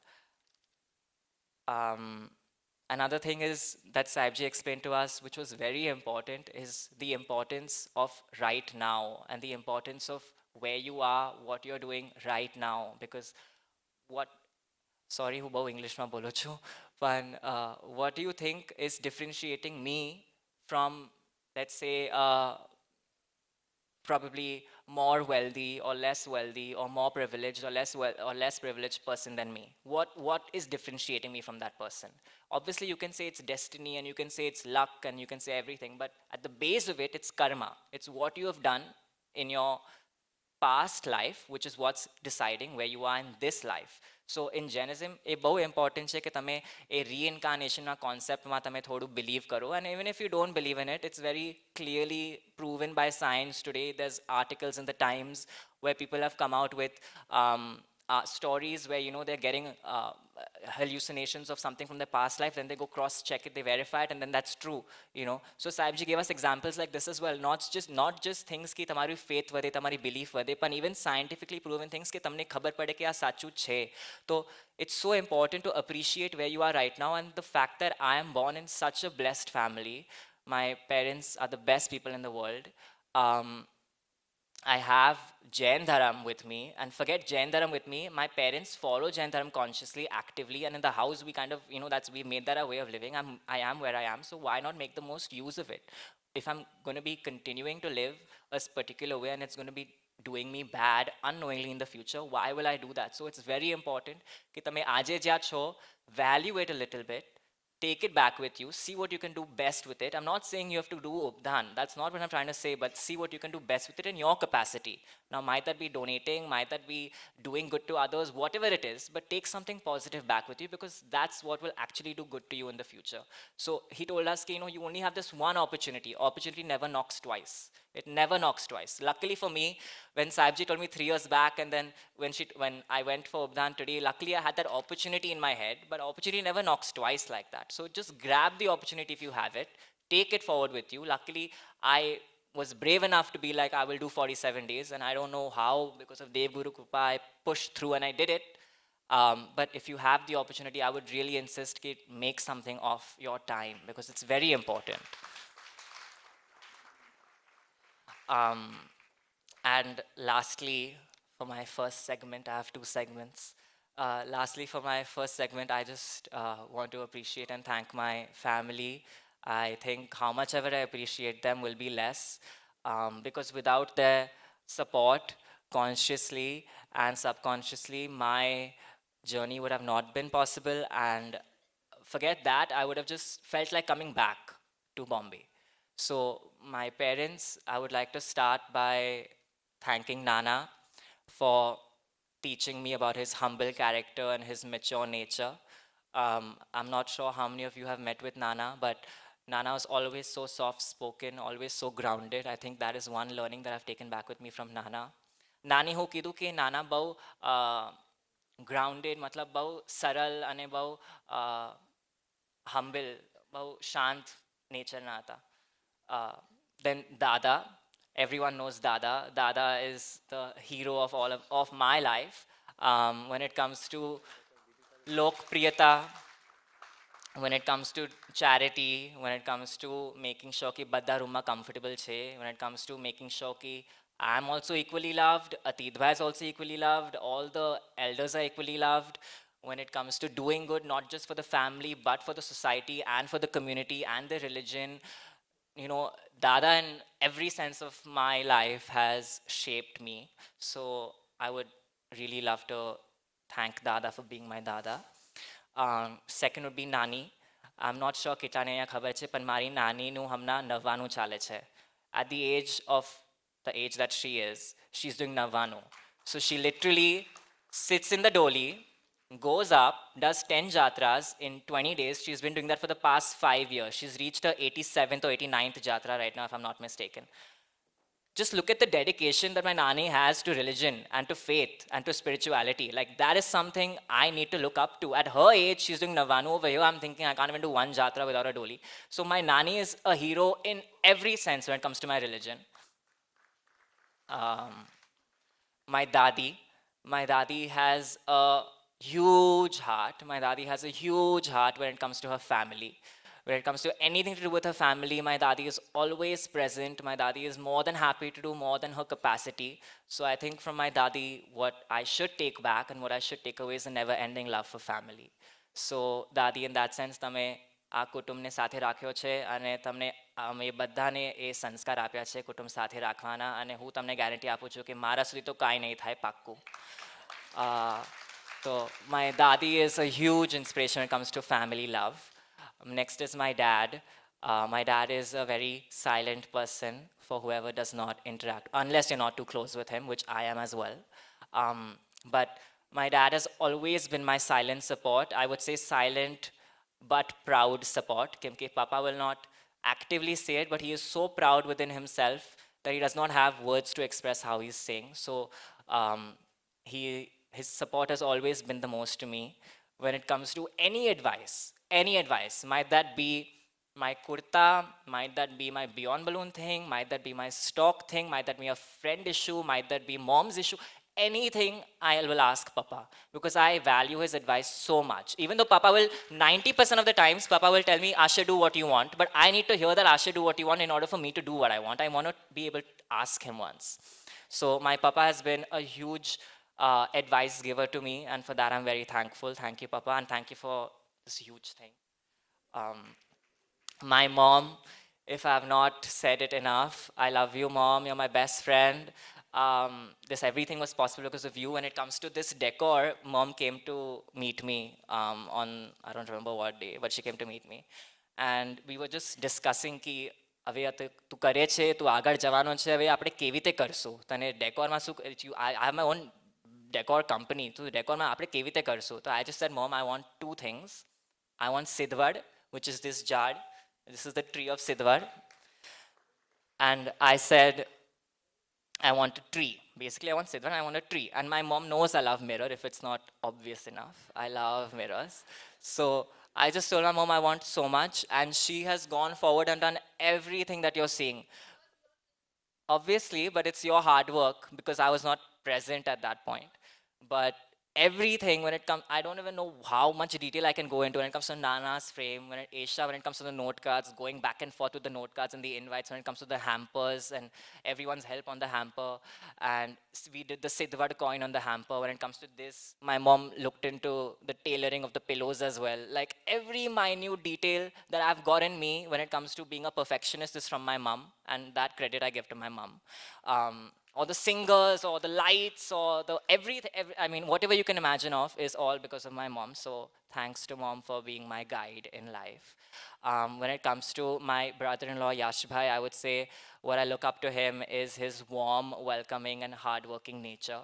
Another thing is that Sahibji explained to us, which was very important, is the importance of right now, and the importance of where you are, what you're doing right now. Because sorry હું બહુ ઇંગ્લિશમાં બોલું છું, પણ what do you think is differentiating me from, let's say, probably more wealthy or less wealthy or more privileged or less privileged person than me? What is differentiating me from that person? Obviously you can say it's destiny, and you can say it's luck, and you can say everything, but at the base of it, it's karma. It's what you have done in your past life, which is what's deciding where you are in this life. So in Jainism, એ બહુ important છે કે તમે એ reincarnationના conceptમાં તમે થોડું believe કરો. And even if you don't believe in it, it's very clearly proven by science today. There's articles in the Times where people have come out with stories where they're getting hallucinations of something from their past life, then they go cross check it, they verify it, and then that's true. So Sahibji gave us examples like this as well. Not just things ki tamari faith vade, tamari belief vade, but even scientifically proven things ki tamne khabar pade ki aa sachu che. So it's so important to appreciate where you are right now, and the fact that I am born in such a blessed family. My parents are the best people in the world. I have Jain Dharam with me, and forget Jain Dharam with me, my parents follow Jain Dharam consciously, actively, and in the house we kind of, we made that our way of living. I am where I am, so why not make the most use of it? If I'm going to be continuing to live a particular way and it's going to be doing me bad unknowingly in the future, why will I do that? So it's very important that tame aaje jya cho, value it a little bit, take it back with you, see what you can do best with it. I'm not saying you have to do Updan, that's not what I'm trying to say, but see what you can do best with it in your capacity. Now, might that be donating, might that be doing good to others, whatever it is, but take something positive back with you, because that's what will actually do good to you in the future. So he told us, you only have this one opportunity. Opportunity never knocks twice. It never knocks twice. Luckily for me, when Saibji told me 3 years back, and then when I went for Updan today, luckily I had that opportunity in my head, but opportunity never knocks twice like that. So just grab the opportunity if you have it, take it forward with you. Luckily, I was brave enough to be like, I will do 47 days, and I don't know how, because of Dev Guru Krupa, I pushed through and I did it. But if you have the opportunity, I would really insist that make something of your time, because it's very important. And lastly, for my first segment, I have 2 segments. Lastly, for my first segment, I just want to appreciate and thank my family. I think how much ever I appreciate them will be less, because without their support, consciously and subconsciously, my journey would have not been possible. And forget that, I would have just felt like coming back to Bombay. So my parents, I would like to start by thanking Nana for teaching me about his humble character and his mature nature. I'm not sure how many of you have met with Nana, but Nana was always so soft-spoken, always so grounded. I think that is one learning that I've taken back with me from Nana. Nani ho kidhu ke Nana bau grounded, matlab bau saral ane bau humble, bau shant nature na ata. Then Dada, everyone knows Dada. Dada is the hero of all of my life. When it comes to lokpriyata, when it comes to charity, when it comes to making sure ki badda rumma comfortable che, when it comes to making sure ki I'm also equally loved, Atit Bhai is also equally loved, all the elders are equally loved. When it comes to doing good, not just for the family, but for the society and for the community and the religion, Dada in every sense of my life has shaped me. So I would really love to thank Dada for being my Dada. Second would be Nani. I'm not sure કેટલાને અહીંયા ખબર છે, પણ મારી નાનીનું હમણાં 99 ચાલે છે. At the age that she is, she's doing 99. So she literally sits in the dolly, goes up, does 10 jatras in 20 days. She's been doing that for the past 5 years. She's reached her 87th or 89th jatra right now, if I'm not mistaken. Just look at the dedication that my nani has to religion and to faith and to spirituality. Like, that is something I need to look up to. At her age, she's doing Navanu over here. I'm thinking I can't even do one jatra without a doli. So my nani is a hero in every sense when it comes to my religion. My dadi has a huge heart. My dadi has a huge heart when it comes to her family. When it comes to anything to do with her family, my dadi is always present. My dadi is more than happy to do more than her capacity. So I think from my dadi, what I should take back and what I should take away is a never-ending love for family. So dadi, in that sense, તમે આ કુટુંબને સાથે રાખ્યો છે અને તમને અમે બધાને એ સંસ્કાર આપ્યા છે કુટુંબ સાથે રાખવાના, અને હું તમને ગેરંટી આપું છું કે મારા સુધી તો કાંઈ નહીં થાય, પાક્કું. So my dadi is a huge inspiration when it comes to family love. Next is my dad. My dad is a very silent person for whoever does not interact, unless you're not too close with him, which I am as well. But my dad has always been my silent support. I would say silent but proud support. Kimke Papa will not actively say it, but he is so proud within himself that he does not have words to express how he's saying. So his support has always been the most to me. When it comes to any advice, might that be my kurta, might that be my beyond balloon thing, might that be my stock thing, might that be a friend issue, might that be mom's issue, anything I will ask Papa, because I value his advice so much. Even though Papa will, 90% of the times, Papa will tell me, Asha, do what you want, but I need to hear that Asha, do what you want in order for me to do what I want. I want to be able to ask him once. So my Papa has been a huge advice giver to me, and for that I'm very thankful. Thank you, Papa, and thank you for this huge thing. My mom, if I have not said it enough, I love you, Mom. You're my best friend. this everything was possible because of you. When it comes to this decor, mom came to meet me on, I don't remember what day, but she came to meet me. And we were just discussing ki હવે તું કરે છે તું આગળ જવાનો છે હવે આપણે કેવી રીતે કરશું તને ડેકોરમાં શું I have my own decor company તો ડેકોરમાં આપણે કેવી રીતે કરશું તો I just said mom I want two things I want Sidwad which is this jar this is the tree of Sidwad and I said I want a tree basically I want Sidwad I want a tree and my mom knows I love mirror if it's not obvious enough I love mirrors so I just told my mom I want so much, and she has gone forward and done everything that you're seeing. Obviously, but it's your hard work because I was not present at that point. But everything when it comes, I don't even know how much detail I can go into when it comes to Nana's frame, when it comes to the note cards, going back and forth with the note cards and the invites, when it comes to the hampers and everyone's help on the hamper. And we did the Sidwad coin on the hamper. When it comes to this, my mom looked into the tailoring of the pillows as well. Like every minute detail that I've got in me when it comes to being a perfectionist is from my mom. And that credit I give to my mom. Or the singers, or the lights, or the everything. I mean, whatever you can imagine of is all because of my mom. So thanks to mom for being my guide in life. When it comes to my brother-in-law Yash Bhai, I would say what I look up to him is his warm, welcoming, and hardworking nature.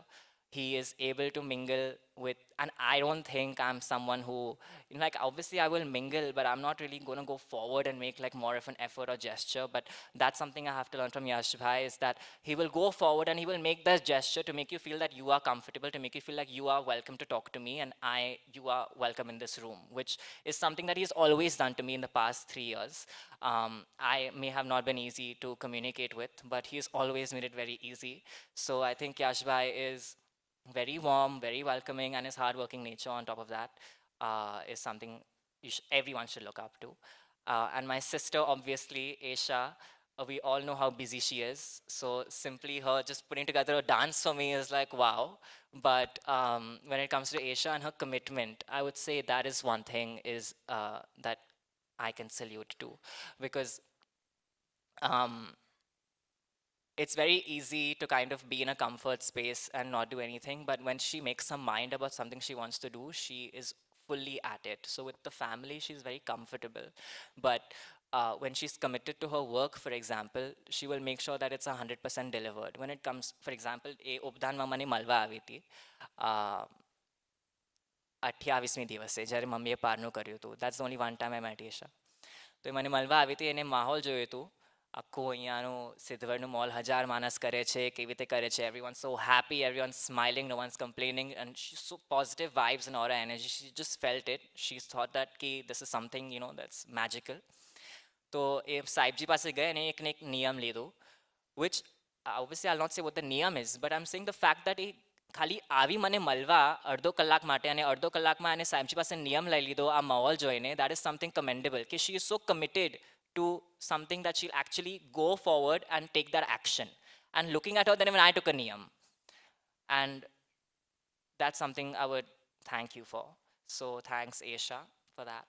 He is able to mingle with, and I don't think I'm someone who, you know, like obviously I will mingle, but I'm not really going to go forward and make like more of an effort or gesture. But that's something I have to learn from Yash Bhai is that he will go forward and he will make that gesture to make you feel that you are comfortable, to make you feel like you are welcome to talk to me and you are welcome in this room, which is something that he's always done to me in the past 3 years. I may have not been easy to communicate with, but he's always made it very easy. So I think Yash Bhai is very warm, very welcoming, and his hardworking nature on top of that is something everyone should look up to. And my sister, obviously, Aisha, we all know how busy she is. So simply her just putting together a dance for me is like, wow. But when it comes to Aisha and her commitment, I would say that is one thing is that I can salute to. Because it's very easy to kind of be in a comfort space and not do anything. But when she makes her mind about something she wants to do, she is fully at it. So with the family, she's very comfortable. But when she's committed to her work, for example, she will make sure that it's 100% delivered. When it comes, for example, ઉપદાનમાં મને મળવા આવી હતી 28મી દિવસે જ્યારે મમ્મીએ પારનું કર્યું હતું. That's the only one time I met Isha. તો એ મને મળવા આવી હતી એને માહોલ જોયું હતું આખું અહીંયાનું સિદ્ધવડનું મોલ 1000 માણસ કરે છે કેવી રીતે કરે છે everyone's so happy everyone's smiling no one's complaining and she's so positive vibes and aura energy she just felt it she thought that ki this is something you know that's magical તો એ સાહેબજી પાસે ગઈ અને એક નિયમ લીધો which obviously I'll not say what the niyam is but I'm saying the fact that એ ખાલી આવી મને મળવા અડધો કલાક માટે અને અડધો કલાકમાં એને સાહેબજી પાસે નિયમ લઈ લીધો આ માહોલ જોઈને that is something commendable કે she is so committed to something that she'll actually go forward and take that action. And looking at her, then even I took a niyam. And that's something I would thank you for. So thanks, Aisha, for that.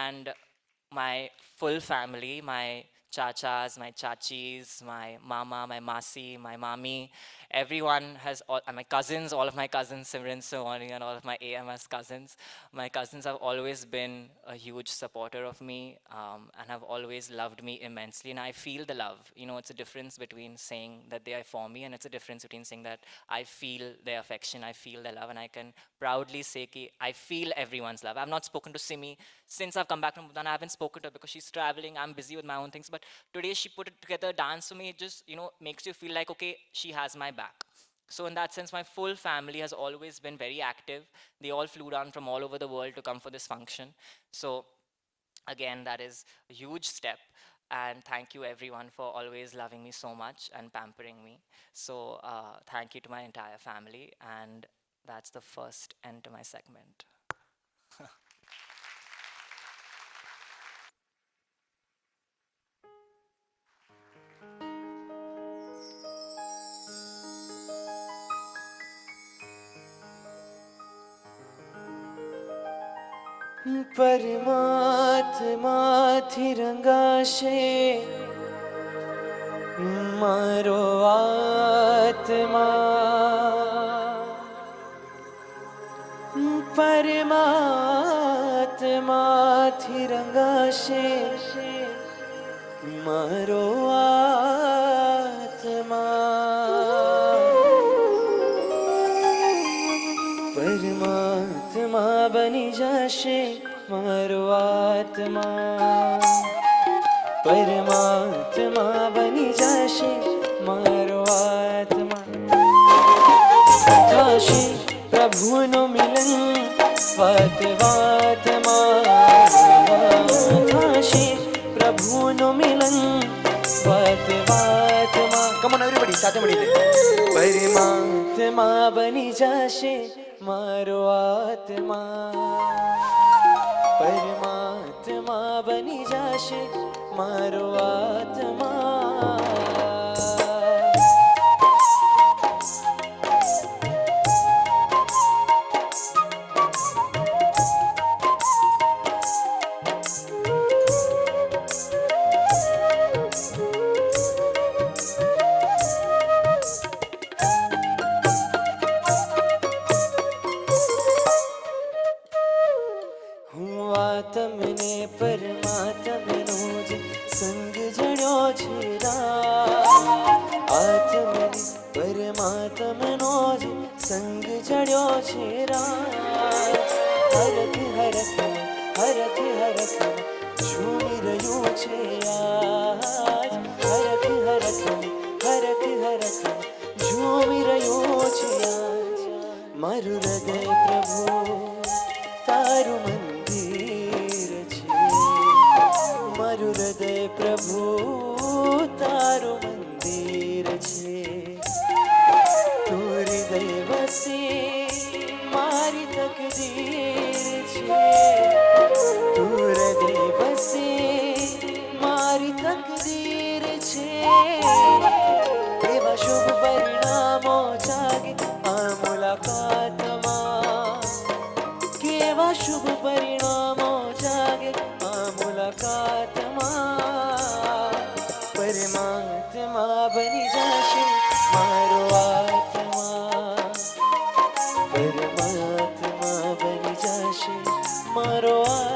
And my full family, my chachas, my chachis, my mama, my masi, my mami, everyone has, my cousins, all of my cousins, Simran, Sawani, and all of my AMS cousins. My cousins have always been a huge supporter of me and have always loved me immensely. And I feel the love. You know, it's a difference between saying that they are for me and it's a difference between saying that I feel their affection, I feel their love, and I can proudly say that I feel everyone's love. I've not spoken to Simi since I've come back from Bhutan. I haven't spoken to her because she's traveling. I'm busy with my own things. But today she put it together, dance for me. It just, you know, makes you feel like, okay, she has my back. So in that sense, my full family has always been very active. They all flew down from all over the world to come for this function. So again, that is a huge step. And thank you everyone for always loving me so much and pampering me. So thank you to my entire family. And that's the first end to my segment. પરમાત્માથી રંગાશે મારો આ પરમાત્માથી રંગાશે મારો આત્મા, પરમાત્મા બની જશે મારો આત્મા, પરમાત્મા બની જશે મારો આત્મા. થશે પ્રભુનું મિલન વાત વાતમાં, થશે પ્રભુનું મિલન વાત વાતમાં. કમ ઓન એવરીબડી સાથે મળીને પરમાત્મા બની જશે મારો આત્મા, પરમાત્મા બની જશે મારો આત્મા. તમને પરમાત્મનો જ સંગ જડ્યો છે આત્મને પરમાત્મનો જ સંગ જડ્યો છે હરખ હરખ હરખ હરખ ઝૂમી રહ્યું છે આજ, હરખ હરખ હરખ હરખ ઝૂમી રહ્યું છે આજ. મારું હૃદય પ્રભુ તારું મંદિર છે, મારું હૃદય પ્રભુ તારું મંદિર છે. તું હૃદય વસે મારી તકદીર છે, તું હૃદય વસે મારી તકદીર છે. એવા શુભ પરિણામો જાગે આ મુલાકાતમાં, કેવા શુભ પરિણામો જાગે આ મુલાકાતમાં. પરમાત્મા બની જશે મારો આત્મા, પરમાત્મા બની જશે મારો આત્મા.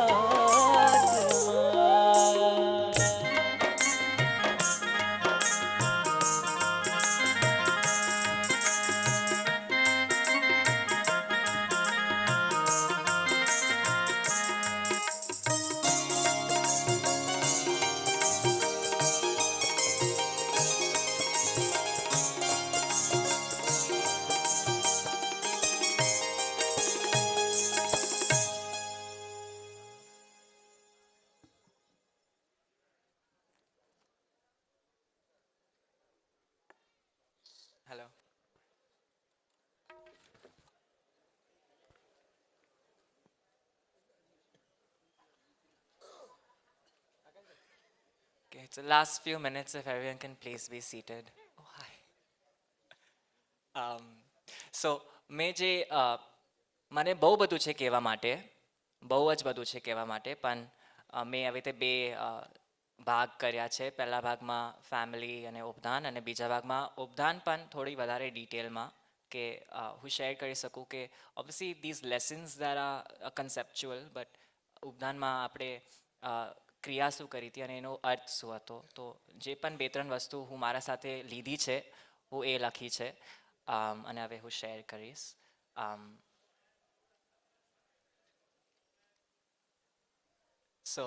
Hello. Okay, it's the last few minutes if everyone can please be seated. Oh, hi. So, મેં જે મને બહુ બધું છે કહેવા માટે, બહુ જ બધું છે કહેવા માટે, પણ મેં આવી રીતે બે ભાગ કર્યા છે. પહેલા ભાગમાં ફેમિલી અને ઉપદાન, અને બીજા ભાગમાં ઉપદાન પણ થોડી વધારે ડિટેલમાં, કે હું શેર કરી શકું કે obviously these lessons there are conceptual, but ઉપદાનમાં આપણે ક્રિયા શું કરી હતી અને એનો અર્થ શું હતો. તો જે પણ બે ત્રણ વસ્તુ હું મારા સાથે લીધી છે હું એ લખી છે, અને હવે હું શેર કરીશ. So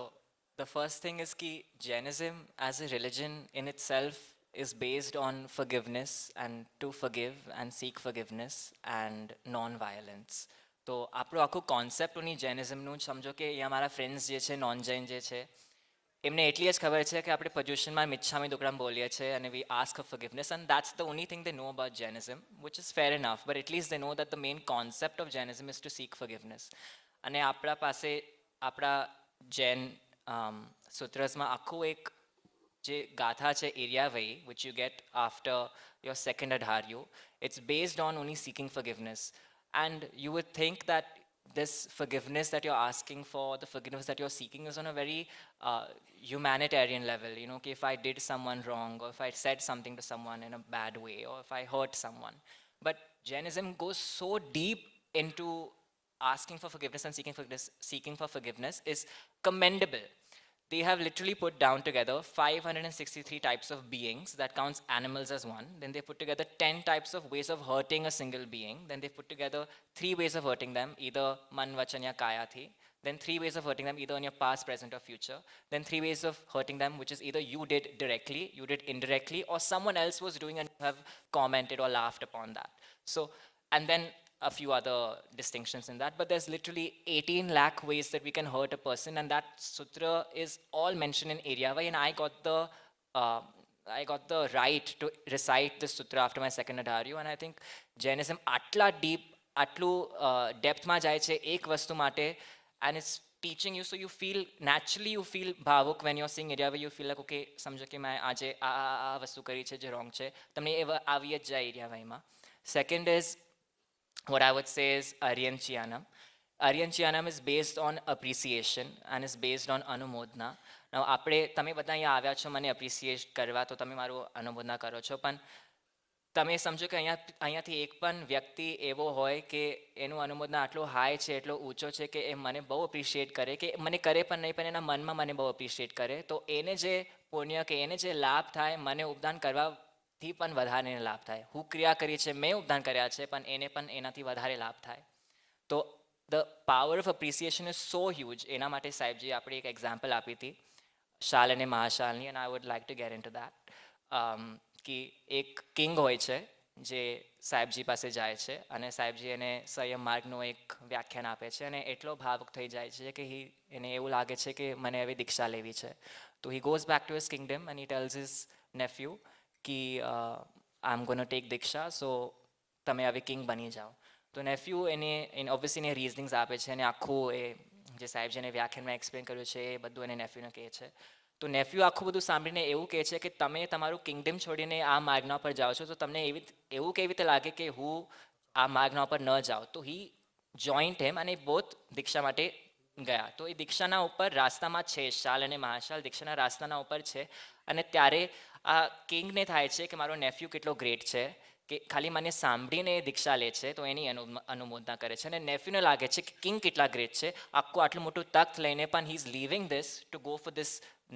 the first thing is ki Jainism as a religion in itself is based on forgiveness and to forgive and seek forgiveness and non-violence. તો આપણું આખું કોન્સેપ્ટ ઉની જૈનિઝમનું સમજો કે અહીંયા મારા ફ્રેન્ડ્સ જે છે નોન જૈન જે છે એમને એટલી જ ખબર છે કે આપણે પર્યુષણમાં મિચ્છામી દુક્કડમ બોલીએ છીએ અને we ask for forgiveness, and that's the only thing they know about Jainism, which is fair enough, but at least they know that the main concept of Jainism is to seek forgiveness. અને આપણા પાસે આપણા જૈન સૂત્રસમાં આખું એક જે ગાથા છે એરિયાવઈ which you get after your second અઢાર્યુ, it's based on only seeking forgiveness. And you would think that this forgiveness that you're asking for, the forgiveness that you're seeking is on a very humanitarian level. You know, okay, if I did someone wrong, or if I said something to someone in a bad way, or if I hurt someone. But Jainism goes so deep into asking for forgiveness and seeking for forgiveness is commendable. They have literally put down together 563 types of beings, that counts animals as one. Then they put together 10 types of ways of hurting a single being. Then they put together 3 ways of hurting them, either man, vachan ya kaya thi. Then 3 ways of hurting them, either in your past, present or future. Then 3 ways of hurting them, which is either you did directly, you did indirectly, or someone else was doing and you have commented or laughed upon that. So, and then a few other distinctions in that, but there's literally 18 lakh ways that we can hurt a person, and that sutra is all mentioned in Eriavai, and I got the right to recite this sutra after my second Adharyo, and I think Jainism atla deep, atlu depth ma jai che ek vastu mate, and it's teaching you, so you feel, naturally you feel bhavuk when you're seeing Eriavai, you feel like, okay, સમજો કે મેં આજે આ વસ્તુ કરી છે જે wrong છે, તમને એ આવી જ જાય Eriavai. Second is, what I would say is Aryan Chiyanam. Aryan Chiyanam is based on appreciation and is based on Anumodna. Now, તમે બધા અહીંયા આવ્યા છો મને appreciate કરવા, તો તમે મારું અનુમોદના કરો છો, પણ તમે સમજો કે અહીંયાથી એક પણ વ્યક્તિ એવો હોય કે એનું અનુમોદના આટલો હાઈ છે, એટલો ઊંચો છે કે એ મને બહુ appreciate કરે, કે મને કરે પણ નહીં, પણ એના મનમાં મને બહુ appreciate કરે, તો એને જે પુણ્ય કે એને જે લાભ થાય, મને ઉપદાન કરવા થી પણ વધારે લાભ થાય. હું ક્રિયા કરી છે, મેં ઉપદાન કર્યા છે, પણ એને પણ એનાથી વધારે લાભ થાય. તો the power of appreciation is so huge. એના માટે સાહેબજી આપણે એક એક્ઝામ્પલ આપી હતી, શાલ અને મહાશાલની, and I would like to get into that. કે એક કિંગ હોય છે જે સાહેબજી પાસે જાય છે, અને સાહેબજી એને સંયમ માર્ગનું એક વ્યાખ્યાન આપે છે, અને એટલો ભાવુક થઈ જાય છે કે એને એવું લાગે છે કે મને હવે દીક્ષા લેવી છે. તો he goes back to his kingdom and he tells his nephew कि I am gonna take diksha, so તમે હવે કિંગ બની જાઓ. તો નેફ્યુ એને ઓબ્વિયસલી એને રીઝનિંગ્સ આપે છે, અને આખું એ જે સાહેબજીને વ્યાખ્યાનમાં એક્સપ્લેન કર્યું છે એ બધું એને નેફ્યુને કહે છે. તો નેફ્યુ આખું બધું સાંભળીને એવું કહે છે કે તમે તમારું કિંગડમ છોડીને આ માર્ગના પર જાઓ છો, તો તમને એવું કેવી રીતે લાગે કે હું આ માર્ગના પર ન જાઉં. તો હી જોઈન્ટ હેમ, અને બોથ દીક્ષા માટે ગયા. તો એ દીક્ષાના ઉપર રાસ્તામાં છે, શાલ અને મહાશાલ દીક્ષાના રાસ્તાના ઉપર છે, અને ત્યારે આ કિંગને થાય છે કે મારો નેફ્યુ કેટલો ગ્રેટ છે, કે ખાલી મને સાંભળીને દીક્ષા લે છે, તો એની અનુમોદના કરે છે. અને નેફ્યુને લાગે છે કે કિંગ કેટલા ગ્રેટ છે, આખું આટલું મોટું તખ્ત લઈને પણ he is leaving this to go for this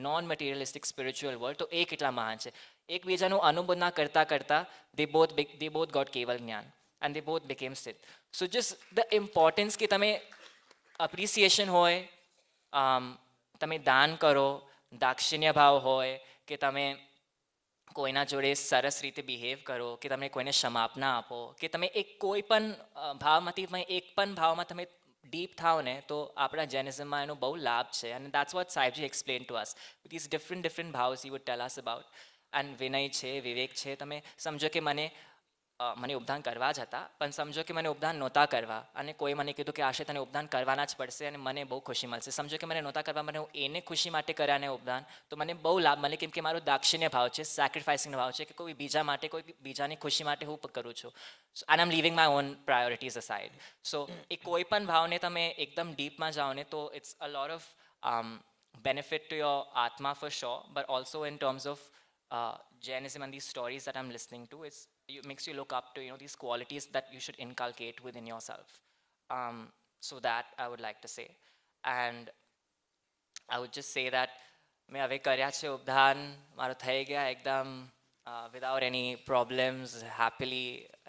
non materialistic spiritual world, તો એ કેટલા મહાન છે. એકબીજાનું અનુમોદના કરતાં કરતાં they both got કેવલ જ્ઞાન, and they both became સિદ્ધ. સો જસ્ટ ધ ઇમ્પોર્ટન્સ કે તમે અપ્રિસિએશન હોય, તમે દાન કરો, દાક્ષિણ્ય ભાવ હોય, કે તમે કોઈના જોડે સરસ રીતે બિહેવ કરો, કે તમે કોઈને ક્ષમાપના આપો, કે તમે એક કોઈ પણ ભાવમાંથી એક પણ ભાવમાં તમે ડીપ થાઓ ને, તો આપણા જૈનિઝમમાં એનો બહુ લાભ છે. અને દેટ્સ વોટ સાહેબજી explain to us. This different ભાવ્સ he would tell us about. And વિનય છે, વિવેક છે. તમે સમજો કે મને ઉપદાન કરવા જ હતા, પણ સમજો કે મને ઉપદાન નહોતા કરવા, અને કોઈ મને કીધું કે આશે તને ઉપદાન કરવાના જ પડશે, અને મને બહુ ખુશી મળશે. સમજો કે મને નહોતા કરવા, મને એને ખુશી માટે કર્યા ને ઉપદાન, તો મને બહુ લાભ મળે, કેમ કે મારો દાક્ષિણ્ય ભાવ છે, સેક્રિફાઇસિંગનો ભાવ છે, કે કોઈ બીજા માટે, કોઈ બીજાની ખુશી માટે હું કરું છું, and I am leaving my own priorities aside. So એ કોઈ પણ ભાવને તમે એકદમ ડીપમાં જાઓ ને, તો it's a lot of benefit to your atma for sure, but also in terms of Jainism and these stories that I'm listening to, it makes you look up to these qualities that you should inculcate within yourself. So that I would like to say, and I would just say that મેં હવે કર્યા છે ઉપદાન, મારો થઈ ગયા એકદમ without any problems, happily,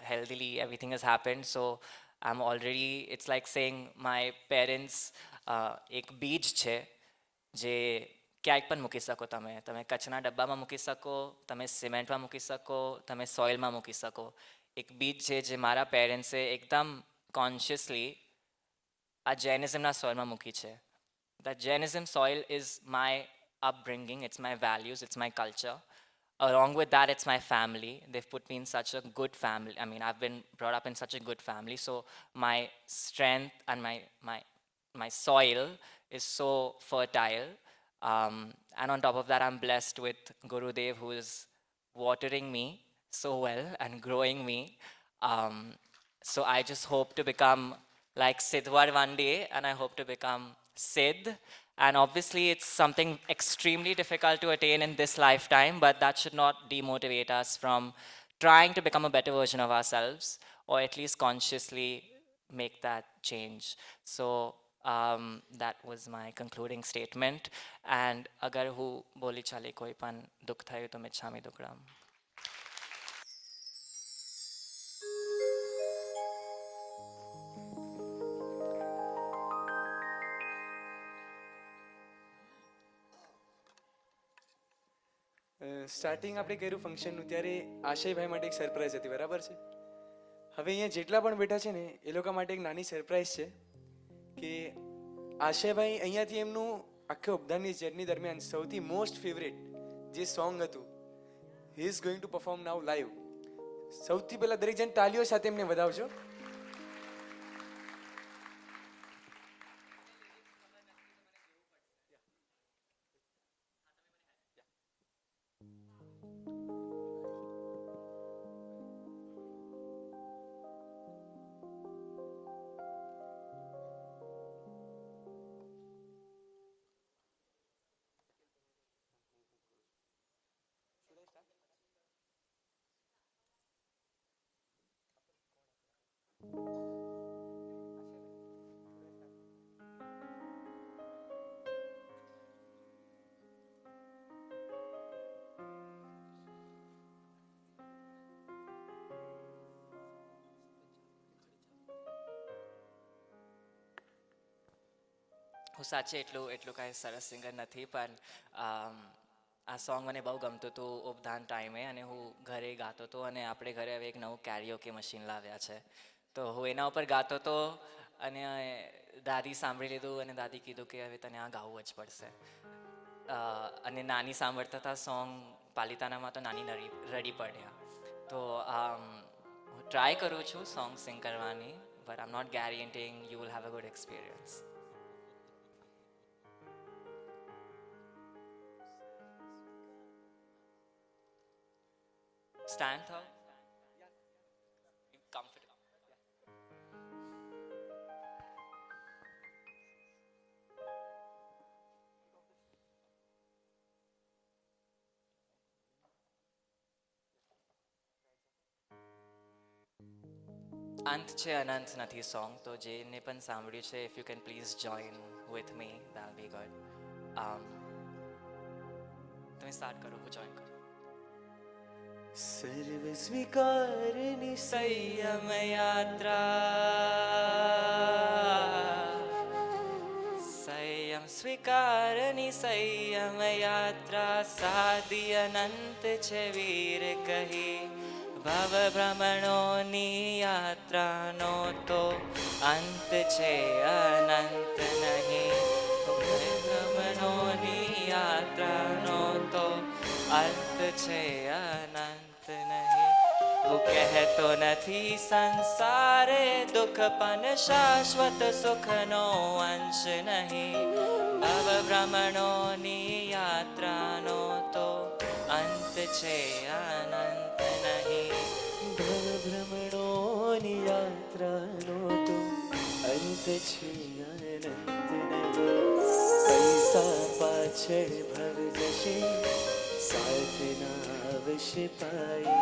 healthily, everything has happened. So I'm already, it's like saying my parents એક બીજ છે જે ક્યાંક પણ મૂકી શકો. તમે કચના ડબ્બામાં મૂકી શકો, તમે સિમેન્ટમાં મૂકી શકો, તમે સોઇલમાં મૂકી શકો. એક બીજ છે જે મારા પેરેન્ટ્સે એકદમ કોન્શિયસલી આ જૈનિઝમના સોઇલમાં મૂકી છે. That Jainism soil is my upbringing, it's my values, it's my culture. Along with that, it's my family. They've put me in such a good family. I mean, I've been brought up in such a good family. So my strength and my soil is so fertile. And on top of that, I'm blessed with Gurudev, who is watering me so well and growing me. So I just hope to become like Siddhwar one day, and I hope to become Siddh. And obviously, it's something extremely difficult to attain in this lifetime, but that should not demotivate us from trying to become a better version of ourselves, or at least consciously make that change. So that was my concluding statement. And agar hu boli chali koi pan dukh thayu to michhami dukram. Starting આપણે કર્યું ફંક્શનનું ત્યારે આશયભાઈ માટે એક surprise હતી, બરાબર છે? હવે અહીંયા જેટલા પણ બેઠા છે ને એ લોકો માટે એક નાની સરપ્રાઈઝ છે કે આશયભાઈ અહીંયાથી એમનું આખે ઉપદાનની જર્ની દરમિયાન સૌથી મોસ્ટ ફેવરેટ જે સોંગ હતું he is going to perform now live. સૌથી પહેલાં દરેક જણ તાલીઓ સાથે એમને વધાવજો. હું સાચે એટલું કાંઈ સરસ સિંગર નથી, પણ આ સોંગ મને બહુ ગમતું હતું ઉપદાન ટાઈમે, અને હું ઘરે ગાતો હતો. અને આપણે ઘરે હવે એક નવું કેરીઓકે મશીન લાવ્યા છે, તો હું એના ઉપર ગાતો હતો. અને દાદી સાંભળી લીધું અને દાદી કીધું કે હવે તને આ ગાવું જ પડશે. અને નાની સાંભળતા હતા સોંગ પાલિતાનામાં, તો નાની રડી પડ્યા. તો હું ટ્રાય કરું છું સોંગ સિંગ કરવાની, but I am not guaranteeing you will have a good experience. Stand though. Comfortable. અંત છે અનંત નથી સોંગ, તો જેને પણ સાંભળ્યું છે, if you can please join with me, that'll be good. તમે સ્ટાર્ટ કરો, હું જોઈન કરું. સર્વ સ્વીકારની સંયમ યાત્રા, સંયમ સ્વીકારની સંયમ યાત્રા, સાદી અનંત છે વીર કહી. ભવ ભ્રમણોની યાત્રાનો તો અંત છે અનંત નહીં. ભ્રમણોની યાત્રાનો તો અંત છે અનંત નહીં. હું કહેતો નથી સંસારે દુઃખ પણ શાશ્વત સુખનો અંશ નહીં. ભવ ભ્રમણોની યાત્રાનો તો અંત છે અનંત નહીં. ભવ ભ્રમણોની યાત્રાનો તો અંત છે અનંત નહીં. પૈસા પાછળ ભવ જશે, સાધના અવશ્ય પાઈ.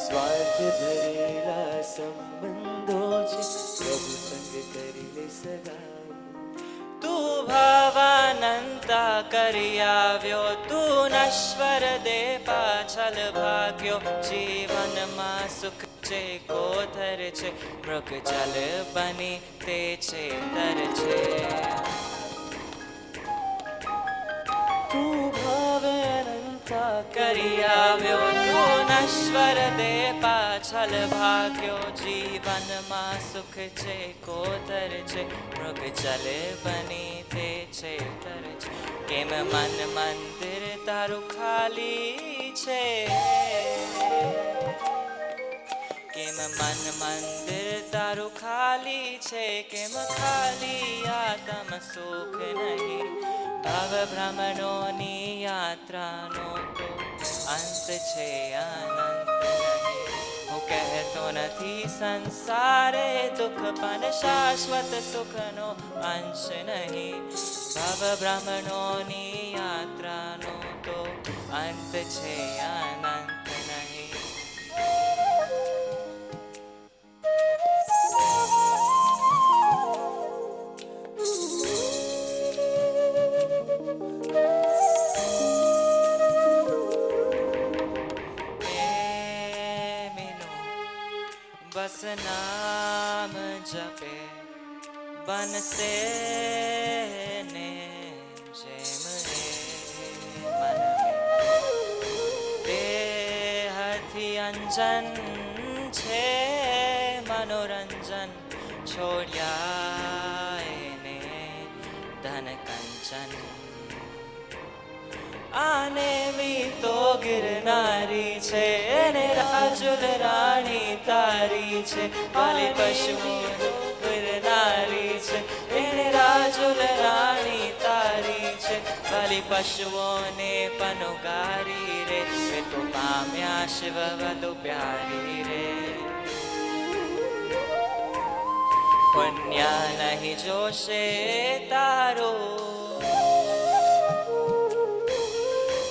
સ્વાર્થ ભરેલા સંબંધો છે, પ્રભુ સંગ કરી લે સગાઈ. તું ભાવાનંતા કરી આવ્યો, તું નશ્વર દે પાછળ ભાગ્યો. જીવનમાં સુખ છે કોતર છે, મૃગ જલ બની તે છેતર છે. તું ભાવે અનંતા કરી આવ્યો, તું નશ્વર દે પાછળ ભાગ્યો. જીવનમાં સુખ છે કોતર છે, મૃગ જલ બની તે છેતર છે. કેમ મન મંદિર તારું ખાલી છે, કેમ મન મંદિર તારું ખાલી છે, કેમ ખાલી આત્મ સુખ નહીં. ભવ ભ્રમણોની યાત્રાનો તો અંત છે અનંત નહીં. હું કહેતો કહેતો નથી સંસારે દુઃખ પણ શાશ્વત સુખનો અંશ નહીં. ભવ બ્રહ્મણોની યાત્રાનો તો અંત છે અનંત નહીં. બસ નામ જપે બનશે ને જેમ એ મન દેહથી અંજન છે મનોરંજન છોડ્યા એને ધન કંચન. આને વી તો ગિરનારી છે એને રાજુલ રાણી તારી છે. બલિ પશુઓ ગિરનારી છે એને રાજુલ રાણી તારી છે. બલિ પશુઓને પનુગારી રે એ તો પામ્યા શિવ વધુ પ્યારી રે. પુણ્ય નહીં જોશે તારો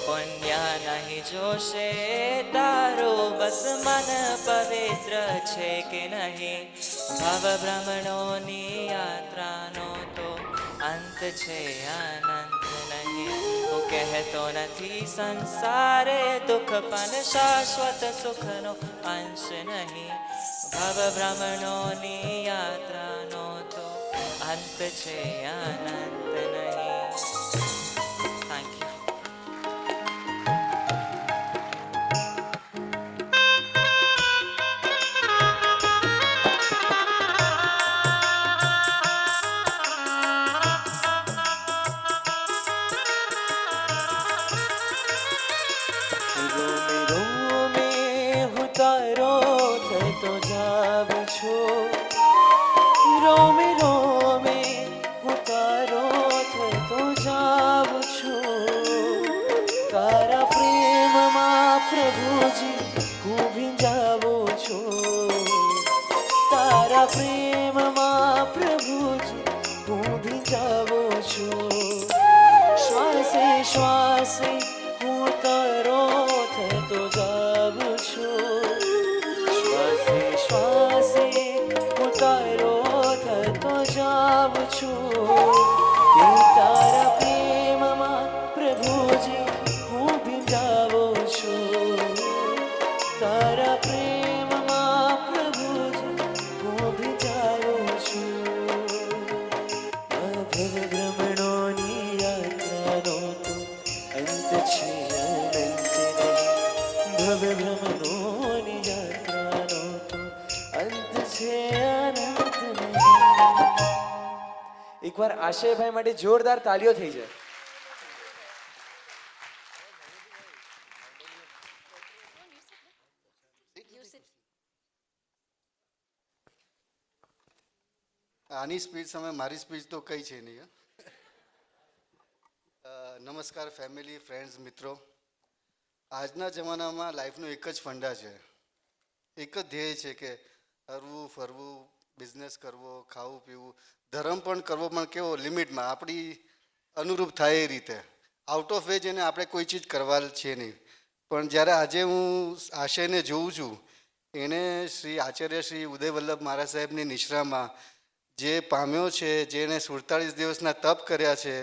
પુણ્ય નહીં જોશે તારો બસ મન પવિત્ર છે કે નહીં. ભવ બ્રહ્મણોની યાત્રાનો તો અંત છે અનંત નહીં. હું કહેતો નથી સંસારે દુઃખ પણ શાશ્વત સુખનો અંશ નહીં. ભવ બ્રહ્મણોની યાત્રાનો તો અંત છે અનંત નહીં. Thank you. રોમે રોમે હું તારો થતો જાઉં છું. રોમે રોમે હું તારો થતો જાઉં છું. તારા પ્રેમમાં પ્રભુજી હું ભીંજાવું છું. તારા પ્રેમમાં પ્રભુજી હું ભીંજાવું છું. શ્વાસે શ્વાસે હું તારો થતો જાઉં છું. શ્વાસે શ્વાસે હું તારો થતો જાઉં છું. એ તારા પ્રેમમાં પ્રભુજી હું ભીંજાવું છું. તારા પ્રેમમાં પ્રભુજી હું ભીંજાવું છું. ભવ ભ્રમણોની યાત્રાનો તો અંત છે અનંત નહીં. ભવ ભ્રમણોની યાત્રાનો તો અંત છે અનંત નહીં. એકવાર આશયભાઈ માટે જોરદાર તાલીઓ થઈ જાય. આની સ્પીચ સામે મારી સ્પીચ તો કઈ છે નહીં. નમસ્કાર ફેમિલી, ફ્રેન્ડ્સ, મિત્રો. આજના જમાનામાં લાઈફનો એક જ ફંડા છે, એક જ ધ્યેય છે કે હરવું ફરવું, બિઝનેસ કરવો, ખાવું પીવું, ધર્મ પણ કરવો, પણ કેવો લિમિટમાં, આપણી અનુરૂપ થાય એ રીતે. આઉટ ઓફ વે જેને આપણે કોઈ ચીજ કરવા છે નહીં. પણ જ્યારે આજે હું આશયને જોઉં છું, એણે શ્રી આચાર્ય શ્રી ઉદય વલ્લભ મહારાજ સાહેબની નિશ્રામાં જે પામ્યો છે, જેણે 47 દિવસના તપ કર્યા છે,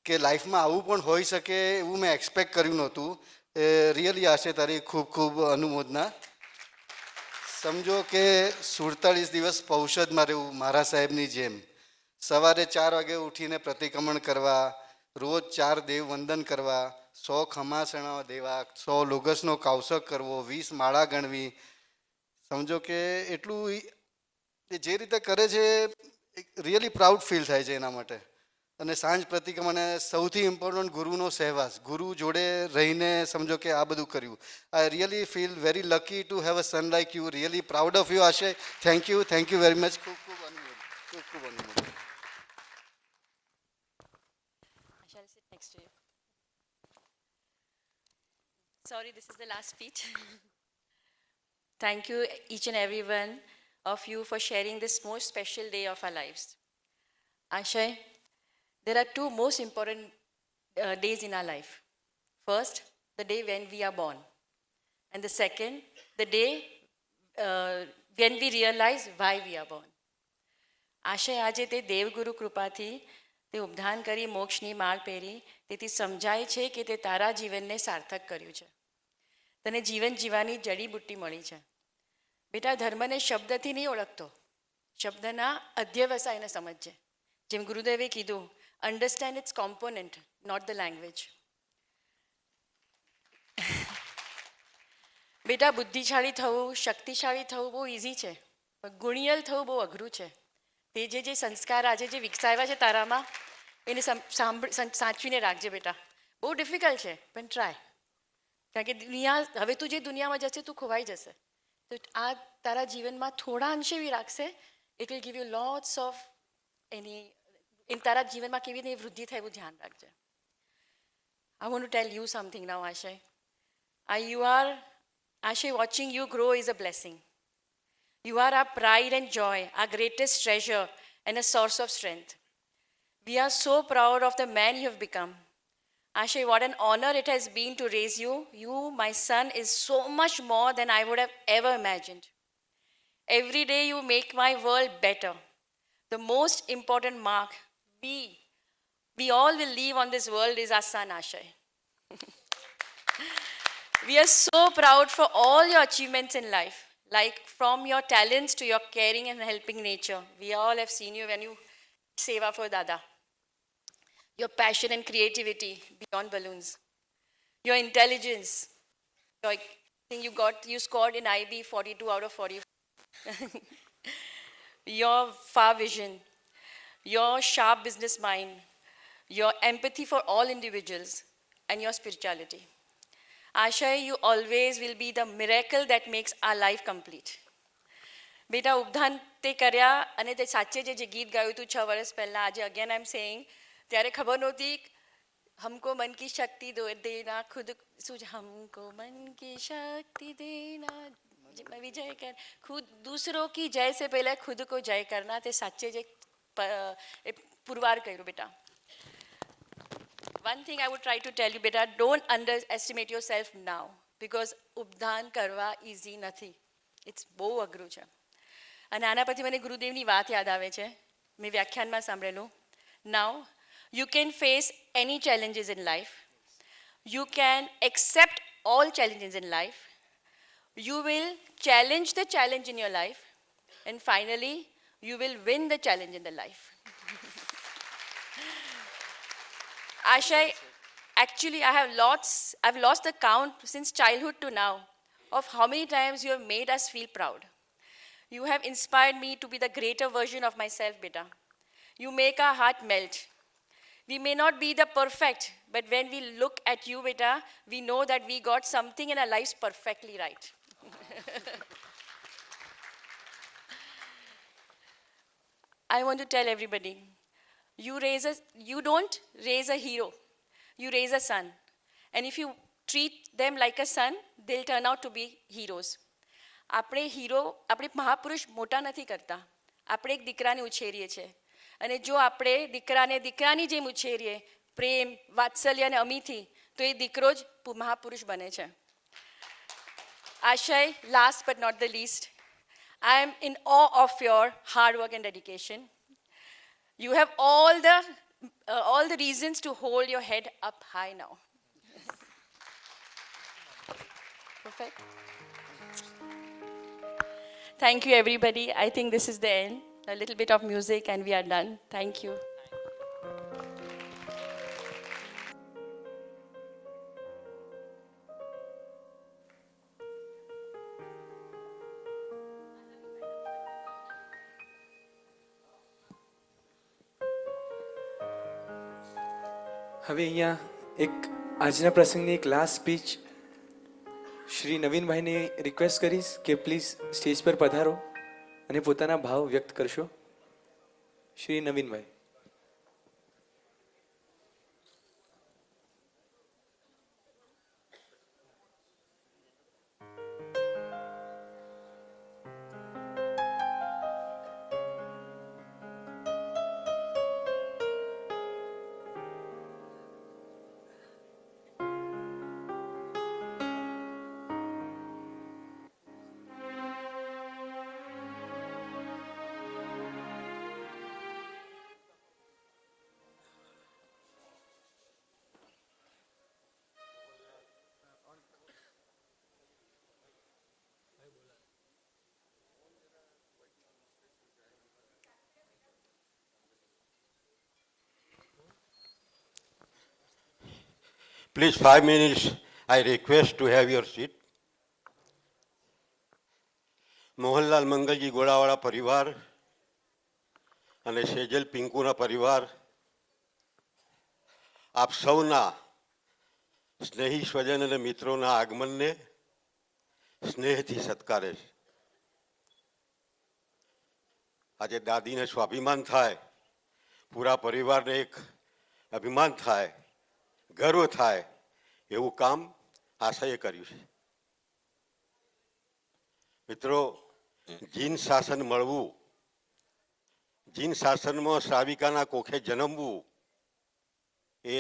કે લાઈફમાં આવું પણ હોઈ શકે એવું મેં એક્સપેક્ટ કર્યું નહોતું. એ રિયલી આશય તારી ખૂબ ખૂબ અનુમોદના. સમજો કે 47 દિવસ પૌષદમાં રહેવું મહારાજ સાહેબની જેમ. સવારે 4 વાગે ઉઠીને પ્રતિક્રમણ કરવા, રોજ 4 દેવ વંદન કરવા, 100 ખમાસણા દેવા, 100 લોગસનો કૌશક કરવો, 20 માળા ગણવી. સમજો કે એટલું એ જે રીતે કરે છે, રિયલી પ્રાઉડ ફીલ થાય છે એના માટે. અને સાંજ પ્રતિક્રમણ, અને સૌથી ઇમ્પોર્ટન્ટ ગુરુનો સહેવાસ, ગુરુ જોડે રહીને સમજો કે આ બધું કર્યું. I really feel very lucky to have a son like you. Really proud of you Ashay. Thank you very much. ખૂબ ખૂબ અનુમોદન, ખૂબ ખૂબ અનુમોદન. I shall sit next to you. Sorry, this is the last speech. Thank you, each and every one of you, for sharing this most special day of our lives. Ashay, there are two most important days in our life. First, the day when we are born, and the second, the day when we realize why we are born. આશય આજે તે દેવગુરુ કૃપાથી તે ઉપધાન કરી મોક્ષની માળ પહેરી તેથી સમજાય છે કે તે તારા જીવનને સાર્થક કર્યું છે. તને જીવન જીવવાની જડીબુટ્ટી મળી છે. બેટા, ધર્મને શબ્દથી નહીં ઓળખતો, શબ્દના અધ્યવસાયને સમજજે. જેમ ગુરુદેવે કીધું, understand its component, not the language. બેટા, બુદ્ધિશાળી થવું, શક્તિશાળી થવું બહુ ઇઝી છે, પણ ગુણિયલ થવું બહુ અઘરું છે. તે જે સંસ્કાર આજે જે વિકસાવ્યા છે તારામાં, એને સાચવીને રાખજે બેટા. બહુ ડિફિકલ્ટ છે, પણ ટ્રાય. કારણ કે દુનિયા, હવે તું જે દુનિયામાં જશે તું ખોવાઈ જશે. તો આ તારા જીવનમાં થોડા અંશે બી રાખશે, it will give you lots of તારા જીવનમાં કેવી રીતે વૃદ્ધિ થાય એવું ધ્યાન રાખજે. I want to tell you something now, Ashay. Ashay, watching you grow is a blessing. You are our pride and joy, our greatest treasure, and a source of strength. We are so proud of the man you have become. Ashay, what an honor it has been to raise you. You, my son, is so much more than I would have ever imagined. Every day you make my world better. The most important mark we all will leave on this world is our son, Ashay. We are so proud for all your achievements in life, like from your talents to your caring and helping nature. We all have seen you when you seva for Dada. Your passion and creativity beyond balloons. Your intelligence. I think you scored in IB 42 out of 40. Your far vision. Your sharp business mind. Your empathy for all individuals. And your spirituality. Ashay, you always will be the miracle that makes our life complete. બેટા, ઉપધાન તે કર્યા અને તે સાચે જે ગીત ગાયું હતું 6 વર્ષ પહેલાં, આજે અગેન આઈ એમ સેઇંગ, ત્યારે ખબર નહોતી હમકો મન કી શક્તિ દેના ખુદ, શું છે, હમકો મન કી શક્તિ દેના વિજય કર, ખુદ દૂસરો की जय से पहले खुद को जय करना. તે સાચે જે પુરવાર કર્યું બેટા. One thing I would try to tell you, beta, don't underestimate yourself now, because ઉપધાન કરવા easy નથી. It's બહુ અઘરું છે. અને આના પછી મને ગુરુદેવની વાત યાદ આવે છે, મેં વ્યાખ્યાનમાં સાંભળેલું. Now, you can face any challenges in life. You can accept all challenges in life. You will challenge the challenge in your life. And finally, you will win the challenge in the life. Ashay, actually, I've lost the count since childhood to now of how many times you have made us feel proud. You have inspired me to be the greater version of myself, beta. You make our heart melt. We may not be the perfect, but when we look at you, beta, we know that we got something in our lives perfectly right. I want to tell everybody, you don't raise a hero, you raise a son. And if you treat them like a son, they'll turn out to be heroes. આપણે મહાપુરુષ મોટા નથી કરતા, આપણે એક દીકરાને ઉછેરીએ છીએ. અને જો આપણે દીકરાને દીકરાની જેમ ઉછેરીએ, પ્રેમ, વાત્સલ્ય અને અમીથી, તો એ દીકરો જ મહાપુરુષ બને છે. Ashay, last but not the least, I am in awe of your hard work and dedication. You have all the reasons to hold your head up high now. Perfect. Thank you, everybody. I think this is the end. A little bit of music and we are done. Thank you. હવે અહીંયા એક આજના પ્રસંગની એક last speech Shri નવીનભાઈને request કરીશ કે please stage પર પધારો અને પોતાના ભાવ વ્યક્ત કરશો. Shri Navinbhai. Please, 5 minutes, I request to have your seat. Mohanlal Mangalji ગોળાવાળા પરિવાર અને સેજલ પિંકુના પરિવાર આપ સૌના સ્નેહી સ્વજન અને મિત્રોના આગમનને સ્નેહથી સત્કારે છે. આજે દાદીને સ્વાભિમાન થાય, પૂરા પરિવારને એક અભિમાન થાય, ગર્વ થાય એવું કામ આશાએ કર્યું છે. મિત્રો, જીન શાસન મળવું, જીન શાસનમાં શ્રાવિકાના કોખે જન્મવું એ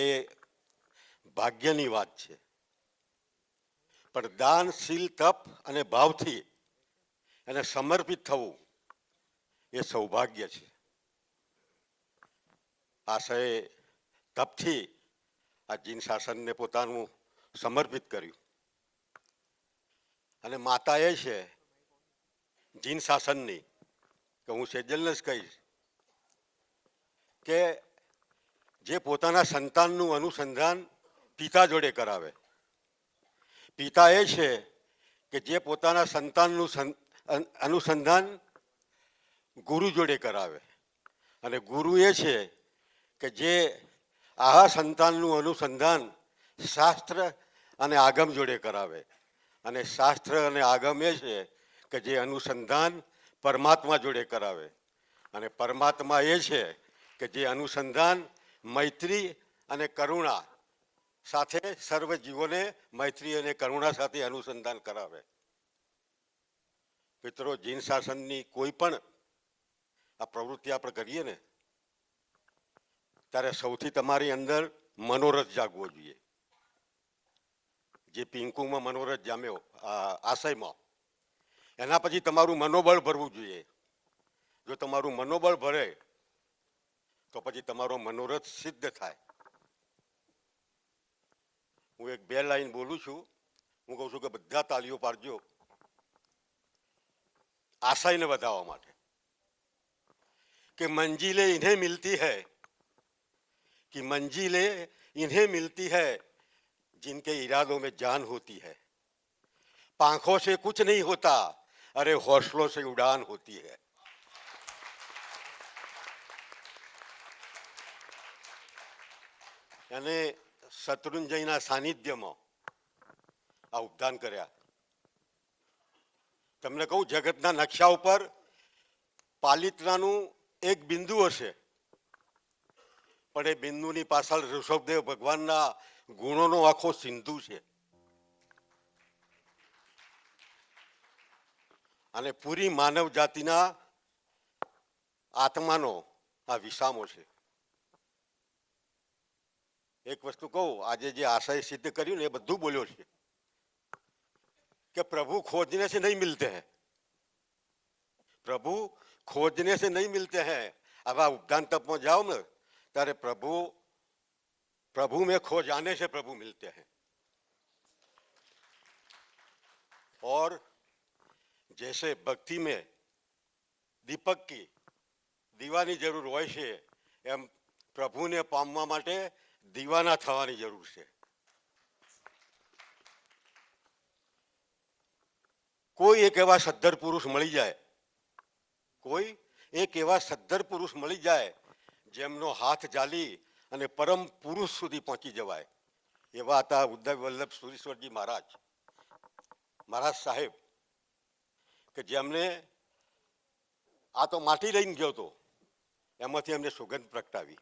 ભાગ્યની વાત છે. પણ દાનશીલ તપ અને ભાવથી એને સમર્પિત થવું એ સૌભાગ્ય છે. આશાએ તપથી આ જીન શાસનને પોતાનું સમર્પિત કર્યું અને માતા એ છે જીન શાસનની કે હું સેજલને જ કહીશ કે જે પોતાના સંતાનનું અનુસંધાન પિતા જોડે કરાવે. પિતા એ છે કે જે પોતાના સંતાનનું અનુસંધાન ગુરુ જોડે કરાવે અને ગુરુ એ છે કે જે આ સંતાનનું અનુસંધાન શાસ્ત્ર અને આગમ જોડે કરાવે અને શાસ્ત્ર અને આગમ એ છે કે જે અનુસંધાન પરમાત્મા જોડે કરાવે અને પરમાત્મા એ છે કે જે અનુસંધાન મૈત્રી અને કરુણા સાથે સર્વ જીવોને મૈત્રી અને કરુણા સાથે અનુસંધાન કરાવે. મિત્રો, જીન શાસનની કોઈ પણ આ પ્રવૃત્તિ આપણે કરીએ ને ત્યારે સૌથી તમારી અંદર મનોરથ જાગવો જોઈએ. જે પિંકુમાં મનોરથ જામ્યો આશયમાં, એના પછી તમારું મનોબળ ભરવું જોઈએ. જો તમારું મનોબળ ભરે તો પછી તમારો મનોરથ સિદ્ધ થાય. હું એક 2 લાઈન બોલું છું. હું કહું છું કે બધા તાલીઓ પાડજો આશયને વધારવા માટે કે મંजिलें इन्हें मिलती है कि मंजिलें इन्हें मिलती है जिनके इरादों में जान होती है. પાંખों से कुछ नहीं होता, अरे हौसलों से उड़ान होती है. અને શત્રુંજયના સાનિધ્યમાં આ ઉપદાન કર્યા. તમને કહું, જગતના નકશા ઉપર પાલિતાણાનું એક બિંદુ હશે, પણ એ બિંદુની પાછળ ઋષભદેવ ભગવાનના ગુણોનો આખો સિંધુ છે. અને પૂરી માનવ જાતિના આત્માનો આ વિસામો છે. એક વસ્તુ કહું, આજે જે આશય સિદ્ધ કર્યું ને એ બધું બોલ્યો છે કે પ્રભુ खोजने से नहीं मिलते हैं, प्रभु खोजने से नहीं मिलते हैं. अब आप उपदान तप में जाओ ना ત્યારે प्रभु में खो जाने से प्रभु मिलते हैं. और जैसे भक्ति में दीपक की દીવાની જરૂર હોય છે એમ પ્રભુને પામવા માટે દીવાના થવાની જરૂર છે. કોઈ એક એવા સદ્ધર પુરુષ મળી જાય, કોઈ એક એવા સદ્ધર પુરુષ મળી જાય જેમનો હાથ ઝાલી અને પરમ પુરુષ સુધી પહોંચી જવાય. એવા હતા ઉદ્ધવ વલ્લભ સુરીશ્વરજી મહારાજ સાહેબ, કે જેમને આ તો માટી લઈને ગયો હતો, એમાંથી એમને સુગંધ પ્રગટાવી,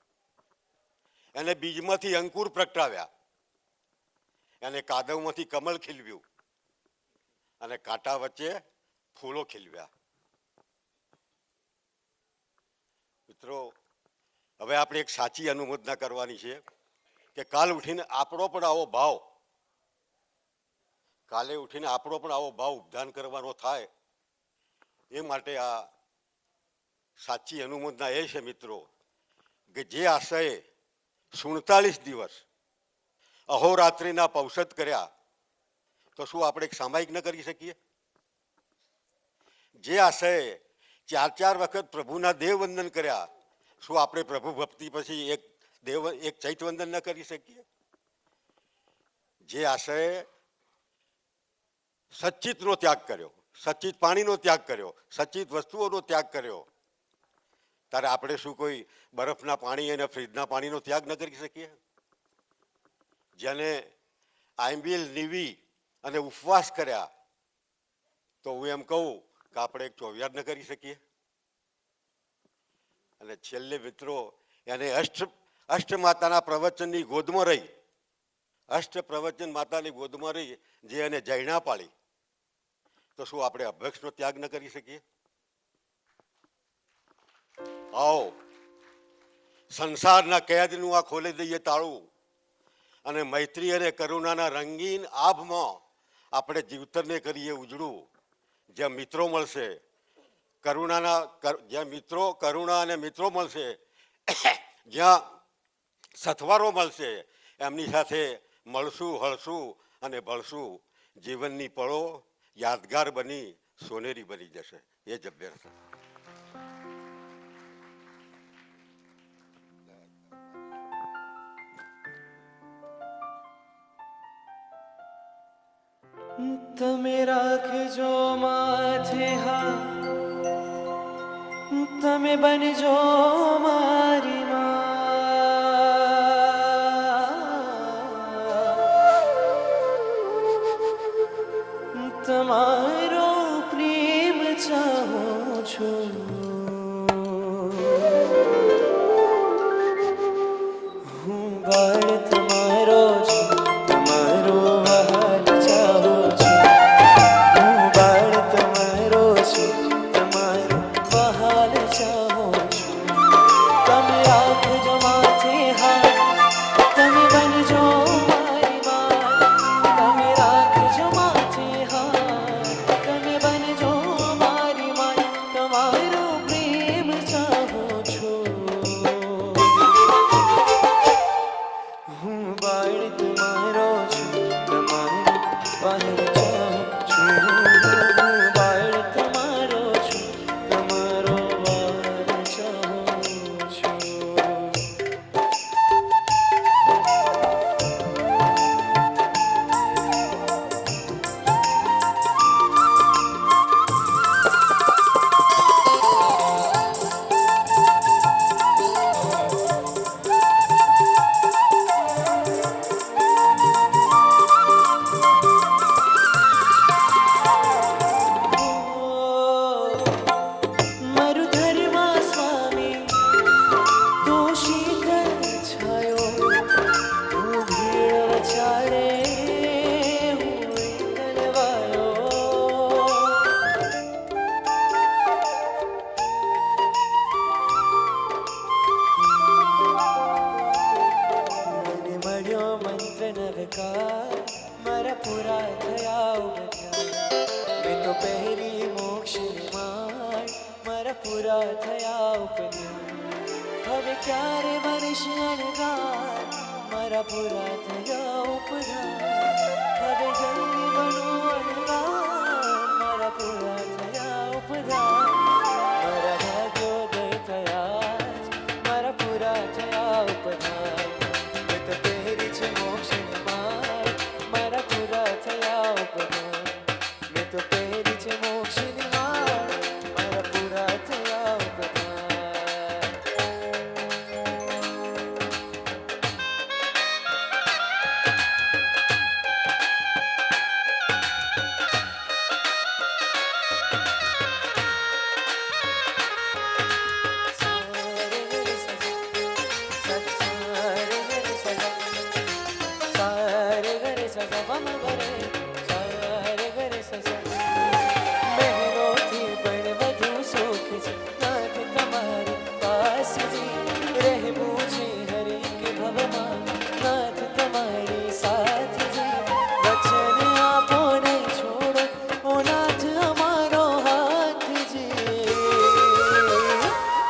એને બીજમાંથી અંકુર પ્રગટાવ્યા, એને કાદવમાંથી કમળ ખીલવ્યું અને કાંટા વચ્ચે ફૂલો ખીલવ્યા. મિત્રો, હવે આપણે એક સાચી અનુમોદના કરવાની છે કે કાલ ઉઠીને આપણો પણ આવો ભાવ, કાલે ઉઠીને આપણો પણ આવો ભાવ ઉપદાન કરવાનો થાય. એ માટે આ સાચી અનુમોદના એ છે મિત્રો કે જે આશયે 47 દિવસ અહોરાત્રિના પૌષધ કર્યા, તો શું આપણે એક સામાયિક ન કરી શકીએ? જે આશયે 4 વખત પ્રભુના દેવવંદન કર્યા, શું આપણે પ્રભુ ભક્તિ પછી એક ચૈતવંદન ન કરી શકીએ? જે આશયે સચ્ચિતનો ત્યાગ કર્યો, સચ્ચિત પાણીનો ત્યાગ કર્યો, સચ્ચિત વસ્તુઓનો ત્યાગ કર્યો, ત્યારે આપણે શું કોઈ બરફના પાણી અને ફ્રીજના પાણીનો ત્યાગ ન કરી શકીએ? જેને આંબીલ નીવી અને ઉપવાસ કર્યા, તો હું એમ કહું કે આપણે એક ચોવિયાર ન કરી શકીએ? અને છેલ્લે મિત્રો, એને અષ્ટ માતાના પ્રવચનની ગોદમાં રહી, અષ્ટ પ્રવચન માતાની ગોદમાં રહી જે એને જૈણા પાળી, તો શું આપણે અભ્યક્ષનો ત્યાગ ન કરી શકીએ? આવો સંસારના કેદનું આ ખોલી દઈએ તાળું, અને મૈત્રી અને કરુણાના રંગીન આભમાં આપણે જીવતરને કરીએ ઉજળું. જ્યાં મિત્રો મળશે, જ્યાં મિત્રો કરુણા અને મિત્રો મળશે, જ્યાં સથવારો મળશે, એમની સાથે મળશું, હળશું અને ભળશું. જીવનની પળો યાદગાર બની સોનેરી બની જશે. એ જ અભ્યર્થના. તમે રાખજો માથે હાથ, તમે બનજો મારી માં, તમારો પ્રેમ ચાહું છું. હું બાળ તમારો છું, તમારો વહાલ ચાહું છું. હું બાળ તમારો છું, તમારો વહાલ ચાહું છું. તમે રાખજો માથે હાથ, તમે બનજો મારી માં. તમે રાખજો માથે હાથ, તમે બનજો મારી માં. તમારો પ્રેમ ચાહું છું. હું બાળ તમારો છું, તમારો વહાલ ચાહું છું. હું બાળ તમારો છું, તમારો વહાલ ચાહું છું. મારું ધર્મા સ્વામી તો શીતળ છાયો, હું ભીડ વચારે હું એકલવાયો. મને મળ્યો મંત્ર નવકાર, મારા પૂરા થયા ઉગત્યા. મેં તો પહેરી મોક્ષની માળ, મારા પૂરા થયા ઉપન્યા. હવે ક્યારે બનશે અણગાર, મારા પૂરા થયા ઉપરા. હવે જલ્દી બનો અણગાર, મારા પૂરા થયા ઉપરા. મારા ભાગ્યોદય થયા જ, મારા પૂરા થયા ઉપરા. મેં તો પહેરી છે મોક્ષની માળ, મારા પૂરા થયા ઉપરા. મેં તો પહેરી છે મોક્ષની માળ, મારા પૂરા થયા ઉપરા. મહેરોથી પણ વધુ સુખ છે નાથ તમારી પાસેથી. રહેવું છે હરેક ભવમાં નાથ તમારી સાથથી. વચન આપો નહીં છોડો ઓ નાથ અમારો હાથજી.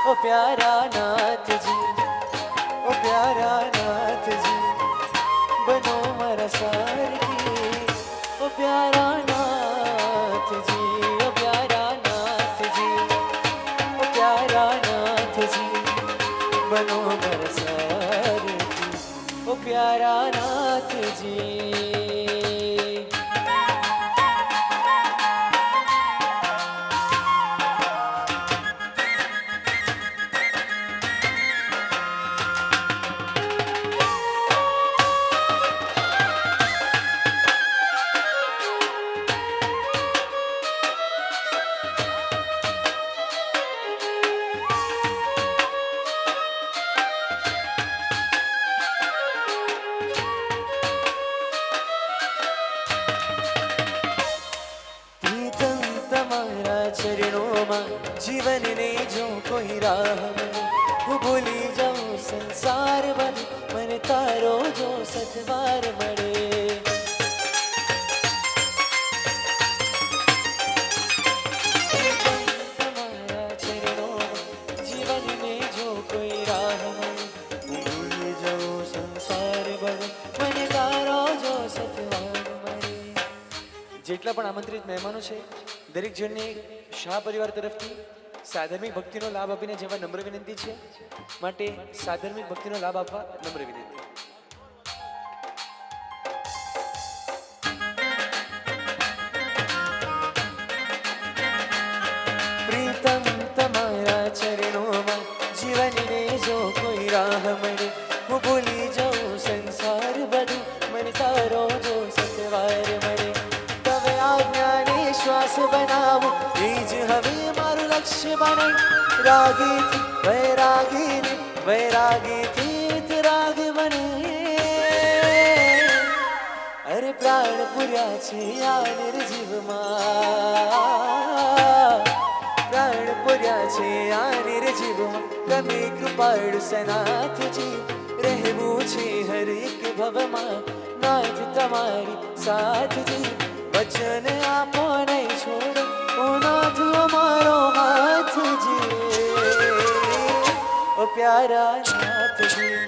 ઓ પ્યારા નાથજી, ઓ પ્યારા નાથજી, બનો મારા સારથી. ઓ પ્યારા નાથજી, ઓ પ્યારા નાથજી, ઓ પ્યારા નાથજી, બનો મારા સારથી. ઓ પ્યારા નાથજી. જીવનને જો કોઈ રાહ મળે હું ભૂલી જાઉં સંસાર બધું મને તારો જો સથવાર મળે તમારા ચરણોમાં જીવનને જો કોઈ રાહ મળે હું ભૂલી જાઉં સંસાર બધું મને તારો જો સથવાર મળે જેટલા પણ આમંત્રિત મહેમાનો છે દરેક જણને શાહ પરિવાર તરફથી સાધર્મિક ભક્તિનો લાભ આપીને જેવા નમ્ર વિનંતી છે માટે સાધર્મિક ભક્તિનો લાભ આપવા નમ્ર વિનંતી પ્રીતમ તમારા ચરણોમાં જીવનને જો કોઈ રાહ મળે હું ભૂલી જાઉં સંસાર બધું મને તારો જો સતવાર મળે તવે આજ્ઞાને શ્વાસ બનાવો એ જ હવે મારું લક્ષ્ય બને રાગીથી વૈરાગીને વૈરાગીથી રાગ બને અરે પ્રાણ પૂર્યા છે આ નિર્જીવમાં પ્રાણ પૂર્યા છે આ નિર્જીવમાં તમે કૃપાળુ સનાથજી રહેવું છે હર એક ભવમાં નાથ તમારી સાથજી વચન આપો નહીં છોડો ઓ નાથ અમારો હાથજી ઓ પ્યારા નાથજી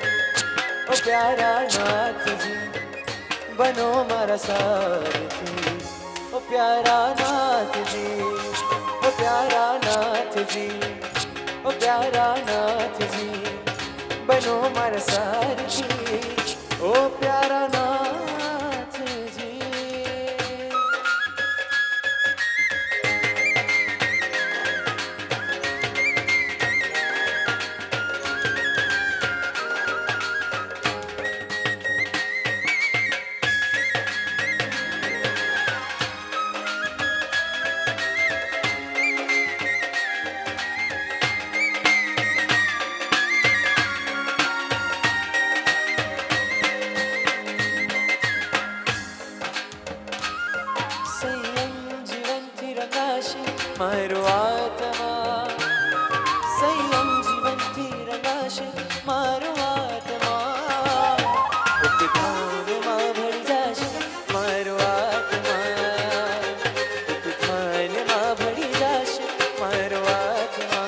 ઓ પ્યારા નાથજી બનો મારા સારથી ઓ પ્યારા નાથજી ઓ પ્યારા નાથજી ઓ પ્યારા નાથજી બનો મારા સારથી ઓ પ્યારા નાથજી સંયમ જીવનથી રંગાશે મારો આત્મા સંયમ જીવનથી રંગાશે મારો આત્મા ઉપધાનમાં ભળી જશે મારો આત્મા ઉપધાનમાં ભળી જશે મારો આત્મા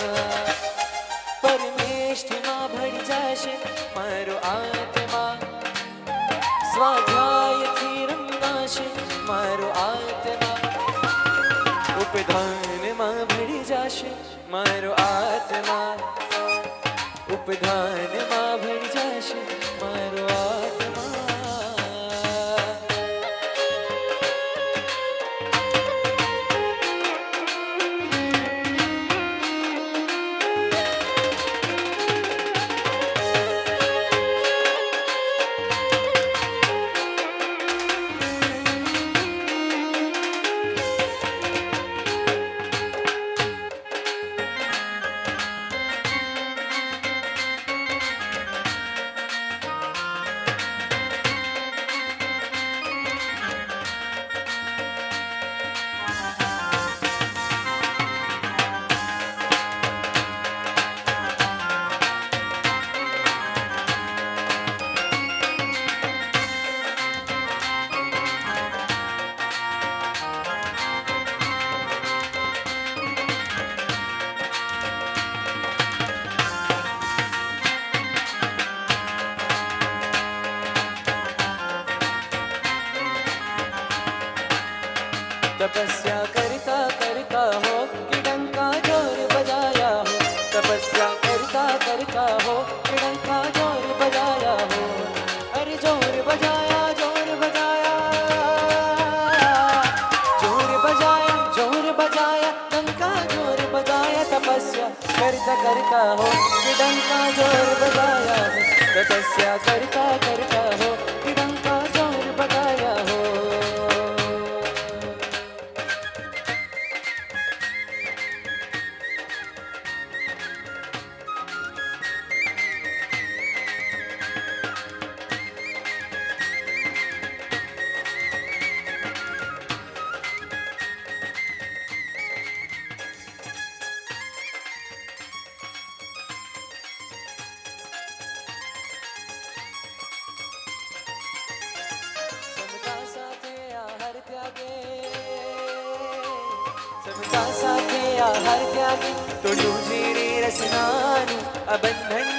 પરમેષ્ઠમાં ભળી જશે મારો આત્મા સ્વાધ્યાયથી રંગાશે મારો આત્મા ઉપધાનમાં ભળી જશે મારો આત્મા ઉપધાનમાં ભળી જશે મારો આત્મા तपस्या करता करता हो कि डंका जोर बजाया हो तपस्या करता करता हो कि डंका जोर बजाया हो अरे जोर बजाया जोर बजाया जोर बजाया जोर बजाया डंका जोर बजाया तपस्या करता करता हो कि डंका जोर बजाया हो तपस्या करता करता हो कि डंका जोर बजाया हो લાગે સમતા સાથે આહાર ત્યાગે તોડ્યું ઝીણી રસનાનું આ બંધન